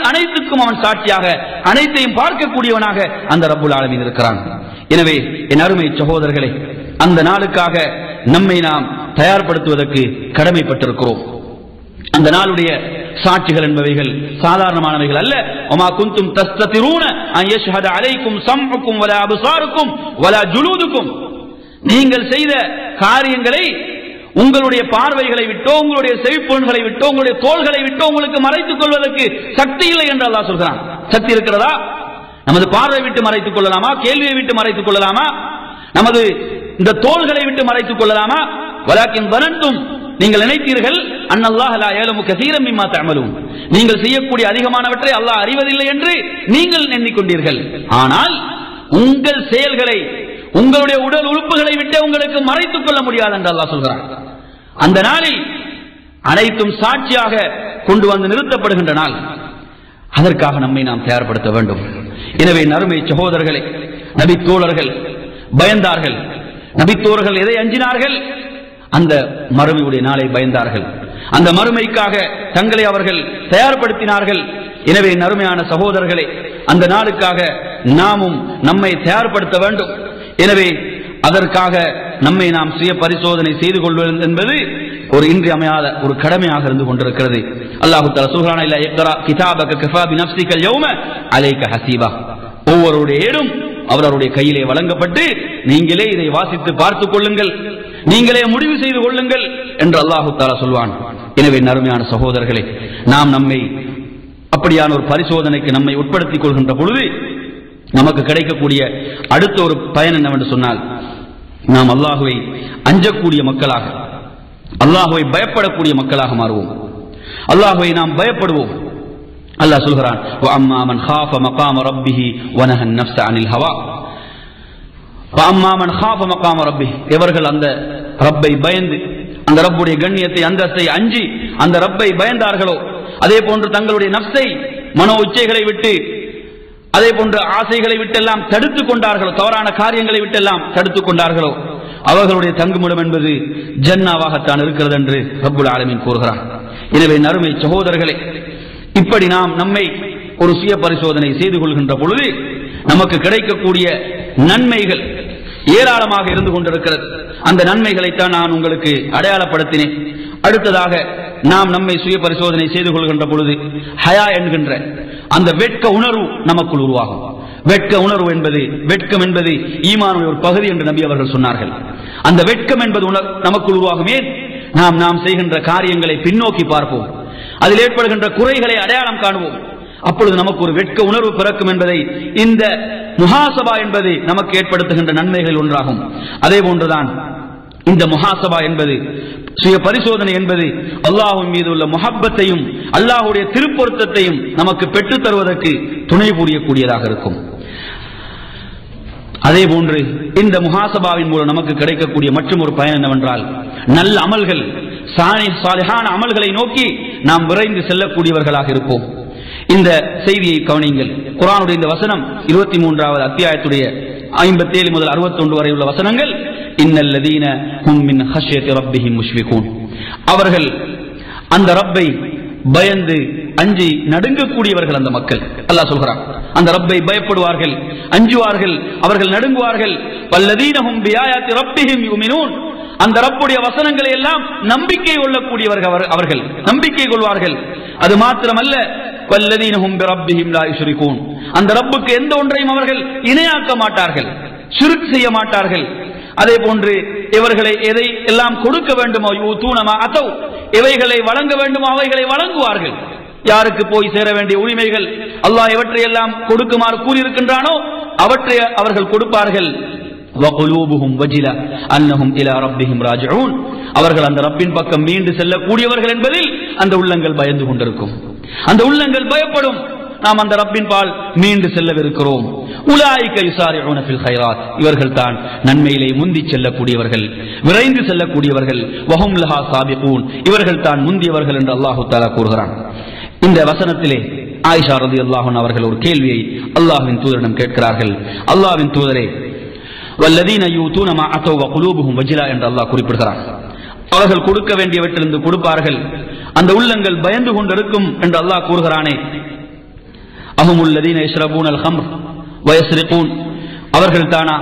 அனைத்துக்கும் அவன் சாட்சியாக, அனைத்தையும் பார்க்கக்கூடியவனாக அந்த ரப்புல் ஆலமீன் இருக்கிறான். எனவே என் அருமை சகோதரர்களே, அந்த நாளுக்காக நம்மை நாம் தயார்படுத்துவதற்கு கடமைப்பட்டிருக்கிறோம். அந்த நாளுடைய சாட்சிகள் என்பவைகள் சாதாரணமானவைகள் அல்ல. வமா குன்தும் தஸ்ததிரூன அன் யஷ்ஹத அலைக்கும் ஸம்உக்கும் வலா அப்சாருக்கும் வலா ஜுலூதுக்கும், நீங்கள் செய்த காரியங்களை உங்களுடைய பார்வைகளை விட்டோ, உங்களுடைய செவிப்புலன்களை விட்டோ, உங்களுடைய தோள்களை விட்டோ உங்களுக்கு மறைத்துக் கொள்வதற்கு சக்தி இல்லை என்று அல்லாஹ் சொல்கிறான். சக்தி இருக்கிறதா? நமது பார்வை விட்டு மறைத்துக் கொள்ளலாமா? கேள்வியை விட்டு மறைத்துக் கொள்ளலாமா? நமது இந்த தோள்களை விட்டு மறைத்துக் கொள்ளலாமா? வலாக்கின் வனந்தும், நீங்கள் நினைத்தீர்கள் அன்னல்லாஹ் லா யஅலமு கஸீரம் மிம்மா தஅமலூன், நீங்கள் செய்யக்கூடிய அதிகமானவற்றை அல்லாஹ் அறிவதில்லை என்று நீங்கள் எண்ணிக்கொண்டீர்கள். ஆனால் உங்கள் செயல்களை, உங்களுடைய உடல் உறுப்புகளை விட்டு உங்களுக்கு மறைத்துக் கொள்ள முடியாது என்று அல்லாஹ் சொல்கிறான். அந்த நாளில் அனைத்தும் சாட்சியாக கொண்டு வந்து நிறுத்தப்படுகின்ற நாள். அதற்காக நம்மை நாம் தயார்படுத்த வேண்டும். எனவே நறுமை சகோதரர்களே, நபி தோழர்கள் பயந்தார்கள். நபித்தோர்கள் எதை அஞ்சினார்கள்? அந்த மறுமையுடைய நாளை பயந்தார்கள். அந்த மறுமைக்காக தங்களை அவர்கள் தயார்படுத்தினார்கள். எனவே நறுமையான சகோதரர்களே, அந்த நாளுக்காக நாமும் நம்மை தயார்படுத்த வேண்டும். எனவே அதற்காக நம்மை நாம் சுய பரிசோதனை செய்து கொள்வது என்பது ஒரு இன்றியமையாத ஒரு கடமையாக இருந்து கொண்டிருக்கிறது. அல்லாஹ் தஆலா சொல்கிறான், இல்ல இக்ரா கிதாபக கஃபா பினஃப்ஸிக யௌம அலைக ஹஸீபா, ஒவ்வொருடைய ஏடும் அவருடைய கையிலே வழங்கப்பட்டு நீங்களே இதை வாசித்து பார்த்துக் கொள்ளுங்கள், நீங்களே முடிவு செய்து கொள்ளுங்கள் என்று அல்லாஹ் தஆலா சொல்வான். எனவே நறுமையான சகோதரர்களே, நாம் நம்மை அப்படியான ஒரு பரிசோதனைக்கு நம்மை உட்படுத்திக் கொள்கின்ற பொழுது நமக்கு கிடைக்கக்கூடிய அடுத்த ஒரு பயன் என்னவென்று சொன்னால், நாம் அல்லாஹுவை அஞ்சக்கூடிய மக்களாக, அல்லாஹுவை பயப்படக்கூடிய மக்களாக மாறுவோம். அல்லாஹுவை நாம் பயப்படுவோம். அல்லாஹ் சொல்கிறான், வஅம்மா மன் காஃப மகாம ரப்பிஹி வனஹ அன்-நஃப்ஸ அனில் ஹவா. வஅம்மா மன் காஃப மகாம ரப்பிஹி, எவர்கள் அந்த ரப்பை பயந்து, அந்த ரப்புடைய கண்ணியத்தை அந்தஸ்தை அஞ்சி அந்த ரப்பை பயந்தார்களோ, அதே போன்று தங்களுடைய நஃப்ஸை மனோ இச்சைகளை விட்டு அதே போன்ற ஆசைகளை விட்டெல்லாம் தடுத்துக் கொண்டார்களோ, தவறான காரியங்களை விட்டெல்லாம் தடுத்துக் கொண்டார்களோ, அவர்களுடைய தங்குமிடம் என்பது ஜன்னாவாகத்தான் இருக்கிறது என்று ரப்புல் ஆலமீன் கூறுகிறார். எனவே நறுமை சகோதரர்களே, இப்படி நாம் நம்மை ஒரு சுய பரிசோதனை செய்து கொள்கின்ற பொழுது நமக்கு கிடைக்கக்கூடிய நன்மைகள் ஏராளமாக இருந்து கொண்டிருக்கிறது. அந்த நன்மைகளைத்தான் நான் உங்களுக்கு அடையாளப்படுத்தினேன். அடுத்ததாக நாம் நம்மை சுய பரிசோதனை செய்து கொள்கின்ற பொழுது ஹயா என்கின்ற அந்த வெட்க உணர்வு நமக்குள் உருவாகும். வெட்க உணர்வு என்பது, வெட்கம் என்பது ஈமானுடைய ஒரு பகுதி என்று நபி அவர்கள் சொன்னார்கள். அந்த வெட்கம் என்பது நமக்குள் உருவாகுமே, நாம் செய்கின்ற காரியங்களை பின்னோக்கி பார்ப்போம், அதில் ஏற்படுகின்ற குறைகளை அடையாளம் காணுவோம். அப்பொழுது நமக்கு ஒரு வெட்க உணர்வு பிறக்கும் என்பதை இந்த முஹாசபா என்பது நமக்கு ஏற்படுத்துகின்ற நன்மைகள் ஒன்றாகும். அதே போன்றுதான் இந்த முஹாசபா என்பது, சுய பரிசோதனை என்பது அல்லாஹ்வின் மீது உள்ள முஹப்பத்தையும் அல்லாஹ்வுடைய திருப்பொருத்தத்தையும் நமக்கு பெற்றுத் தருவதற்கு துணை புரியக்கூடியதாக இருக்கும். அதே போன்று இந்த முஹாசபாவின் மூலம் நமக்கு கிடைக்கக்கூடிய மற்றும் ஒரு பயன் என்னவென்றால், நல்ல அமல்கள், சாலிஹான அமல்களை நோக்கி நாம் விரைந்து செல்லக்கூடியவர்களாக இருப்போம். இந்த செய்தியை கவனியுங்கள். குர்ஆனுடைய இந்த வசனம் 23வது அத்தியாயத்துடைய 57 முதல் 61 வரை உள்ள வசனங்கள், இன்னல்லதீன ஹும் மின் ஹஷ்யத்தி ரப்பிஹிம் முஷ்ஃபிகூன், அவர்கள் அந்த ரப்பை பயந்து அஞ்சி நடுங்கக்கூடியவர்கள் அந்த மக்கள். அல்லாஹ் சொல்கிறான், அந்த ரப்பை பயப்படுவார்கள், அஞ்சுவார்கள், அவர்கள் நடுங்குவார்கள். வல்லதீன ஹும் பிஆயாத்தி ரப்பிஹிம் யுமினூன், அந்த ரப்புடைய வசனங்களை எல்லாம் நம்பிக்கை கொள்ளக்கூடியவர்கள் அவர்கள், நம்பிக்கை கொள்வார்கள். அது மாத்திரமல்ல, வல்லதீன ஹும் பிரப்பிஹிம் லா யுஷ்ரிகூன், அந்த ரப்புக்கு எந்த ஒன்றையும் அவர்கள் இணையாக்க மாட்டார்கள், ஷிர்க் செய்ய மாட்டார்கள். அதே போன்று இவர்களை எதை எல்லாம் கொடுக்க வேண்டுமோ, யூதூனமா அதவ், எவைகளை வழங்க வேண்டுமோ அவைகளை வழங்குவார்கள். யாருக்கு போய் சேர வேண்டிய உரிமைகள் அல்லாஹ் எவற்றையெல்லாம் கொடுக்குமாறு கூறியிருக்கின்றானோ அவற்றை அவர்கள் கொடுப்பார்கள். வகுலூபுஹும் வஜிலா அன்னஹும் இலா ரப்பிஹிம் ராஜிஊன், அவர்கள் அந்த ரப்பின் பக்கம் மீண்டு செல்லக்கூடியவர்கள் என்பதில் அந்த உள்ளங்கள் பயந்து கொண்டிருக்கும். அந்த உள்ளங்கள் பயப்படும், நாம் அந்த ரப்பின் பால் மீண்டு செல்லவிருக்கிறோம். உலாயிக யுசாரிஊன ஃபில் கைராத், இவர்கள் தான் நன்மையிலே முந்தி செல்லக்கூடியவர்கள், விரைந்து செல்லக்கூடியவர்கள். வஹும் லஹா சாபிகூன், இவர்கள் தான் முந்தியவர்கள் என்று அல்லாஹ் தஆலா கூறுகிறான். இந்த வசனத்திலே ஆயிஷா ரலியல்லாஹு அன்ஹா அவர்கள் ஒரு கேள்வியை அல்லாஹ்வின் தூதரிடம் கேட்கிறார்கள். அல்லாஹ்வின் தூதரே, வல்லதீன யூதூன மா அதவ் வகுலூபுஹும் வஜிலா என்று அல்லாஹ் குறிப்பிடுகிறான். அவர்கள் கொடுக்க வேண்டியவற்றிலிருந்து கொடுப்பார்கள், அந்த உள்ளங்கள் பயந்து கொண்டிருக்கும் என்று அல்லாஹ் கூறுகிறானே. அஹுமுல்லதீன யஷ்ரபூனல் ஹம்ர் வயஸ்ரிகூன், அவர்கள் தானா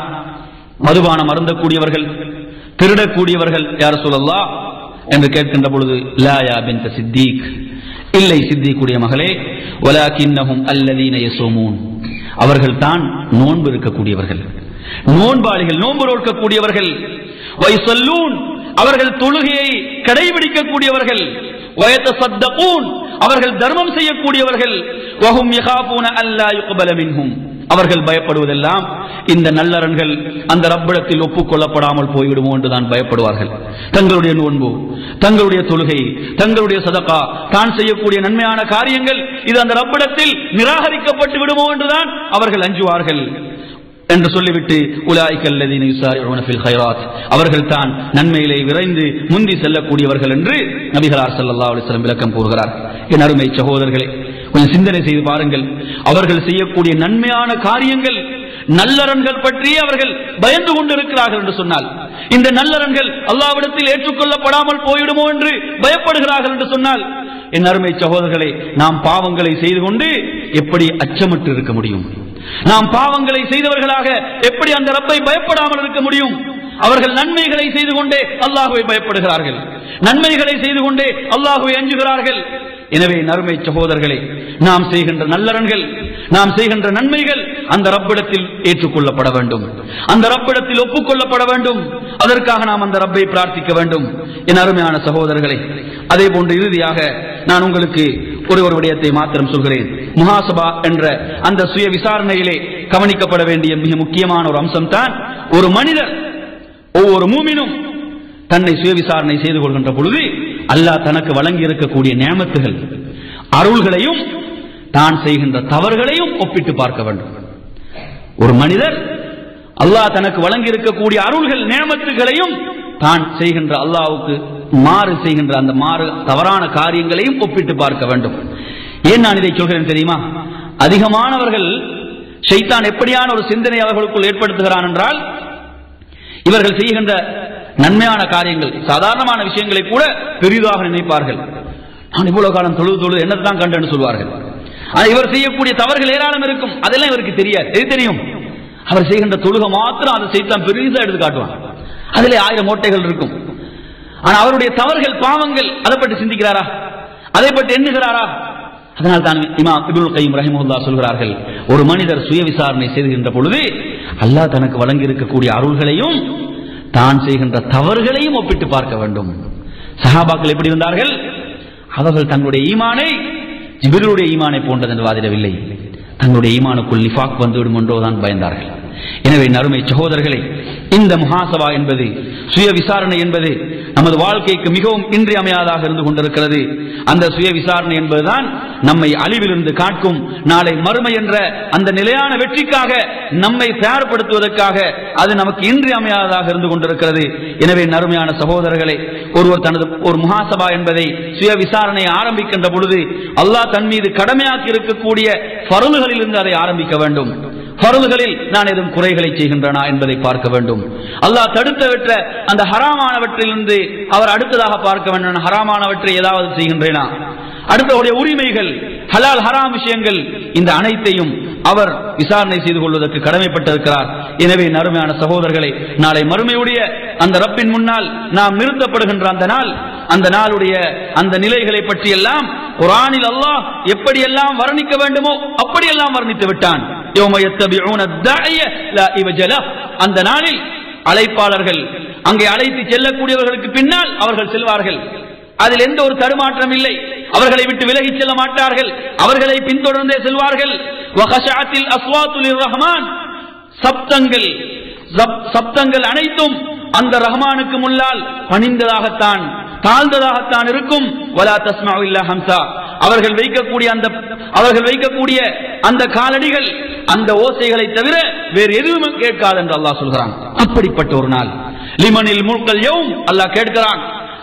மதுபானம் அருந்தக்கூடியவர்கள், திருடக்கூடியவர்கள் யா ரசூலல்லாஹ் என்று கேட்கின்ற பொழுது, லா யா பின்த சித்தீக், இல்லை சித்தீக்குடைய மகளே, வலாகின்னஹும் அல்லதீன யஸூமூன், அவர்கள் தான் நோன்பு இருக்கக்கூடியவர்கள், நோன்பாளிகள், நோன்பு நோக்கக்கூடியவர்கள். வயஸல்லூன், அவர்கள் தொழுகையை கடைபிடிக்கக்கூடியவர்கள். வயதஸத்தகூன், அவர்கள் தர்மம் செய்யக்கூடியவர்கள். வஹும் யகாஃபூன அல்லா யுக்பல மின்ஹும், அவர்கள் பயப்படுவதெல்லாம் இந்த நல்லறன்கள் அந்த ரப்பிடத்தில் ஒப்புக்கொள்ளப்படாமல் போய்விடுமோ என்றுதான் பயப்படுவார்கள். தங்களுடைய நோன்பு, தங்களுடைய தொழுகை, தங்களுடைய சதகா, தான் செய்யக்கூடிய நன்மையான காரியங்கள் இது அந்த ரப்பிடத்தில் நிராகரிக்கப்பட்டு விடுமோ என்றுதான் அவர்கள் அஞ்சுவார்கள் என்று சொல்லிவிட்டு, உலாயிக அல்லதீன யுசாரிஊன ஃபில் கைராத், அவர்கள் தான் நன்மையிலே விரைந்து முந்தி செல்லக்கூடியவர்கள் என்று நபிகளார் ஸல்லல்லாஹு அலைஹி வஸல்லம் விளக்கம் கூறுகிறார். என் அருமை சகோதரர்களே, கொஞ்சம் சிந்தனை செய்து பாருங்கள். அவர்கள் செய்யக்கூடிய நன்மையான காரியங்கள், நல்லறன்கள் பற்றி அவர்கள் பயந்து கொண்டிருக்கிறார்கள் என்று சொன்னால், இந்த நல்லறன்கள் அல்லாஹ்விடத்தில் ஏற்றுக்கொள்ளப்படாமல் போய்விடுமோ என்று பயப்படுகிறார்கள் என்று சொன்னால், என் அருமை சகோதரர்களே, நாம் பாவங்களை செய்து கொண்டு எப்படி அச்சமற்று இருக்க முடியும்? நாம் பாவங்களை செய்தவர்களாக எப்படி அந்த ரப்பை பயப்படாமல் இருக்க முடியும்? அவர்கள் நன்மைகளை செய்து கொண்டே அல்லாஹ்வை பயப்படுகிறார்கள், நன்மைகளை செய்து கொண்டே அல்லாஹ்வை அஞ்சுகிறார்கள். எனவே நறுமை சகோதரர்களே, நாம் செய்கின்ற நல்லறன்கள், நாம் செய்கின்ற நன்மைகள் அந்த ரப்பிடத்தில் ஏற்றுக்கொள்ளப்பட வேண்டும், அந்த ரப்பிடத்தில் ஒப்புக்கொள்ளப்பட வேண்டும். அதற்காக நாம் அந்த ரப்பை பிரார்த்திக்க வேண்டும். என் அருமையான சகோதரர்களே, அதே போன்று இறுதியாக நான் உங்களுக்கு ஒரு விடயத்தை மாத்திரம் சொல்கிறேன். முஹாசபா என்ற அந்த சுய விசாரணையிலே கவனிக்கப்பட வேண்டிய மிக முக்கியமான ஒரு அம்சம் தான், ஒரு மனிதர், ஒவ்வொரு மூமினும் தன்னை சுய விசாரணை செய்து கொள்கின்ற பொழுது அல்லாஹ் தனக்கு வழங்கி இருக்கக்கூடிய நியமத்துகள், அருள்களையும் தான் செய்கின்ற தவறுகளையும் ஒப்பிட்டு பார்க்க வேண்டும். ஒரு மனிதர் அல்லாஹ் தனக்கு வழங்கி இருக்கக்கூடிய அருள்கள், நியமத்துகளையும் தான் செய்கின்ற அல்லாஹ்வுக்கு மாறு செய்கின்ற அந்த மாறு தவறான காரியங்களையும் ஒப்பிட்டு பார்க்க வேண்டும். ஏன் நான் இதை சொல்கிறேன் தெரியுமா? அதிகமானவர்கள் ஷைத்தான் எப்படியான ஒரு சிந்தனை அவர்களுக்குள் ஏற்படுத்துகிறான் என்றால், இவர்கள் செய்கின்ற நன்மையான காரியங்கள், சாதாரணமான விஷயங்களை கூட பெரிதாக நினைப்பார்கள். நான் இவ்வளவு காலம் தொழுது என்னதான் தான் கண்டேன்னு சொல்வார்கள். இவர் செய்யக்கூடிய தவறுகள் ஏராளம் இருக்கும், அதெல்லாம் இவருக்கு தெரியாது. எது தெரியும்? அவர் செய்கின்ற தொழுகை மாத்திரம் அதை ஷைத்தான் பெரிதா எடுத்து காட்டுவான். அதிலே 1000 ஓட்டைகள் இருக்கும். ஆனா அவருடைய தவறுகள், பாவங்கள், அதை பற்றி சிந்திக்கிறாரா? அதை பற்றி எண்ணுகிறாரா? அதனால் தான் இமாம் இப்னுல் கய்யிம் ரஹிமஹுல்லாஹ் சொல்கிறார்கள், ஒரு மனிதர் சுய விசாரணை செய்கின்ற பொழுது அல்லாஹ் தனக்கு வழங்கி இருக்கக்கூடிய அருள்களையும் தான் செய்கின்ற தவறுகளையும் ஒப்பிட்டு பார்க்க வேண்டும். சஹாபாக்கள் எப்படி இருந்தார்கள்? அவர்கள் தங்களுடைய ஈமானை ஜிப்ரீலுடைய ஈமானை போன்றது என்று வாதிடவில்லை. தங்களுடைய ஈமானுக்குள் நிஃபாக் வந்துவிடும் என்றோதான் பயந்தார்கள். எனவே நறுமை சகோதரர்களே, இந்த முஹாசபா என்பது, சுய விசாரணை என்பது நமது வாழ்க்கைக்கு மிகவும் இன்றியமையாதாக இருந்து கொண்டிருக்கிறது. அந்த சுய விசாரணை என்பதுதான் நம்மை அழிவிலிருந்து காக்கும், நாளை மறுமை என்ற அந்த நிலையான வெற்றிக்காக நம்மை தயார்படுத்துவதற்காக அது நமக்கு இன்றியமையாததாக இருந்து கொண்டிருக்கிறது. எனவே நறுமையான சகோதரர்களே, ஒருவர் தனது ஒரு முஹாசபா என்பதை, சுய விசாரணையை ஆரம்பிக்கின்ற பொழுது அல்லாஹ் தன் மீது கடமையாக்கி இருக்கக்கூடிய ஃபர்துகளில் இருந்து அதை ஆரம்பிக்க வேண்டும். ஃபர்துகளில் நான் எதுவும் குறைகளை செய்கின்றனா என்பதை பார்க்க வேண்டும். அல்லாஹ் தடுத்தவற்ற அந்த ஹராமானவற்றிலிருந்து அவர் அடுத்ததாக பார்க்க வேண்டும். ஹராமானவற்றை ஏதாவது செய்கின்றேனா, அடுத்தவருடைய உரிமைகள், ஹலால் ஹராம் விஷயங்கள், இந்த அனைத்தையும் அவர் விசாரணை செய்து கொள்வதற்கு கடமைப்பட்டிருக்கிறார். எனவே நறுமையான சகோதரர்களை, நாளை மறுமையுடைய அந்த ரப்பின் முன்னால் நாம் நிறுத்தப்படுகின்ற அந்த நாளுடைய அந்த நிலைகளை பற்றி எல்லாம் குர்ஆனில் அல்லாஹ் எப்படியெல்லாம் வர்ணிக்க வேண்டுமோ அப்படியெல்லாம் வர்ணித்து விட்டான். அந்த நாளில் அழைப்பாளர்கள் அங்கே அழைத்து செல்லக்கூடியவர்களுக்கு பின்னால் அவர்கள் செல்வார்கள். அதில் எந்த ஒரு தடுமாற்றம் இல்லை. அவர்களை விட்டு விலகி செல்ல மாட்டார்கள், அவர்களை பின்தொடர்ந்தே செல்வார்கள். சப்தங்கள் அனைத்தும் அந்த ரஹ்மானுக்கு முன்னால் பணிந்ததாகத்தான், தாழ்ந்ததாகத்தான் இருக்கும். வலா தஸ்மஉ இல்லா ஹம்ஸா, அவர்கள் வைக்கக்கூடிய அந்த காலடிகள், அந்த ஓசைகளை தவிர வேறு எதுவுமே கேட்காது என்று அல்லாஹ் சொல்கிறான். அப்படிப்பட்ட ஒரு நாள், லிமனில் முல்கல் யௌம், அல்லாஹ் கேட்கிறான்,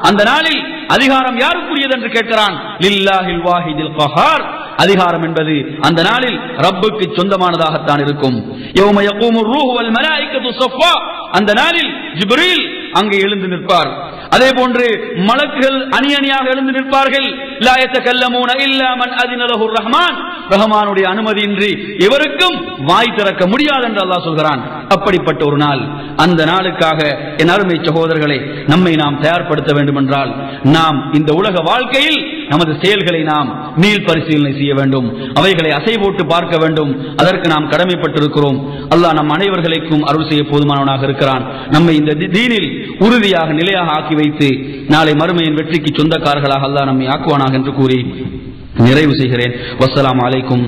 அந்த நாளில் அதிகாரம் யாருக்குரியது என்று கேட்கிறான். லில்லாஹில் வாஹிதில் கஹார், அதிகாரம் என்பது அந்த நாளில் ரப்புக்கு சொந்தமானதாகத்தான் இருக்கும். யௌம யகூமு ரூஹு வல் மலாயிகத்து ஸஃபா, அந்த நாளில் ஜிப்ரீல் அங்கே எழுந்து நிற்பார். அதே போன்று மலக்குகள் அணி அணியாக எழுந்து நிற்பார்கள். லா யதகல்லமூன இல்லா மன் அஸின லஹு ரஹ்மான், ரஹ்மானுடைய அனுமதியின்றி எவருக்கும் வாய் திறக்க முடியாது என்று அல்லாஹ் சொல்கிறான். அப்படிப்பட்ட ஒரு நாள், அந்த நாளுக்காக என் அருமை சகோதரர்களை நம்மை நாம் தயார்படுத்த வேண்டும் என்றால், நாம் இந்த உலக வாழ்க்கையில் நமது செயல்களை நாம் மீள் பரிசீலனை செய்ய வேண்டும், அவைகளை அசை போட்டு பார்க்க வேண்டும். அதற்கு நாம் கடமைப்பட்டிருக்கிறோம். அல்லாஹ் நம் அனைவர்களுக்கும் அருள் செய்ய போதுமானவனாக இருக்கிறான். நம்மை இந்த தீனில் உறுதியாக நிலையாக ஆக்கி வைத்து நாளை மறுமையின் வெற்றிக்கு சொந்தக்காரர்களாக அல்லாஹ் நம்மை ஆக்குவானாக என்று கூறி நிறைவு செய்கிறேன். வஸ்ஸலாமு அலைக்கும்.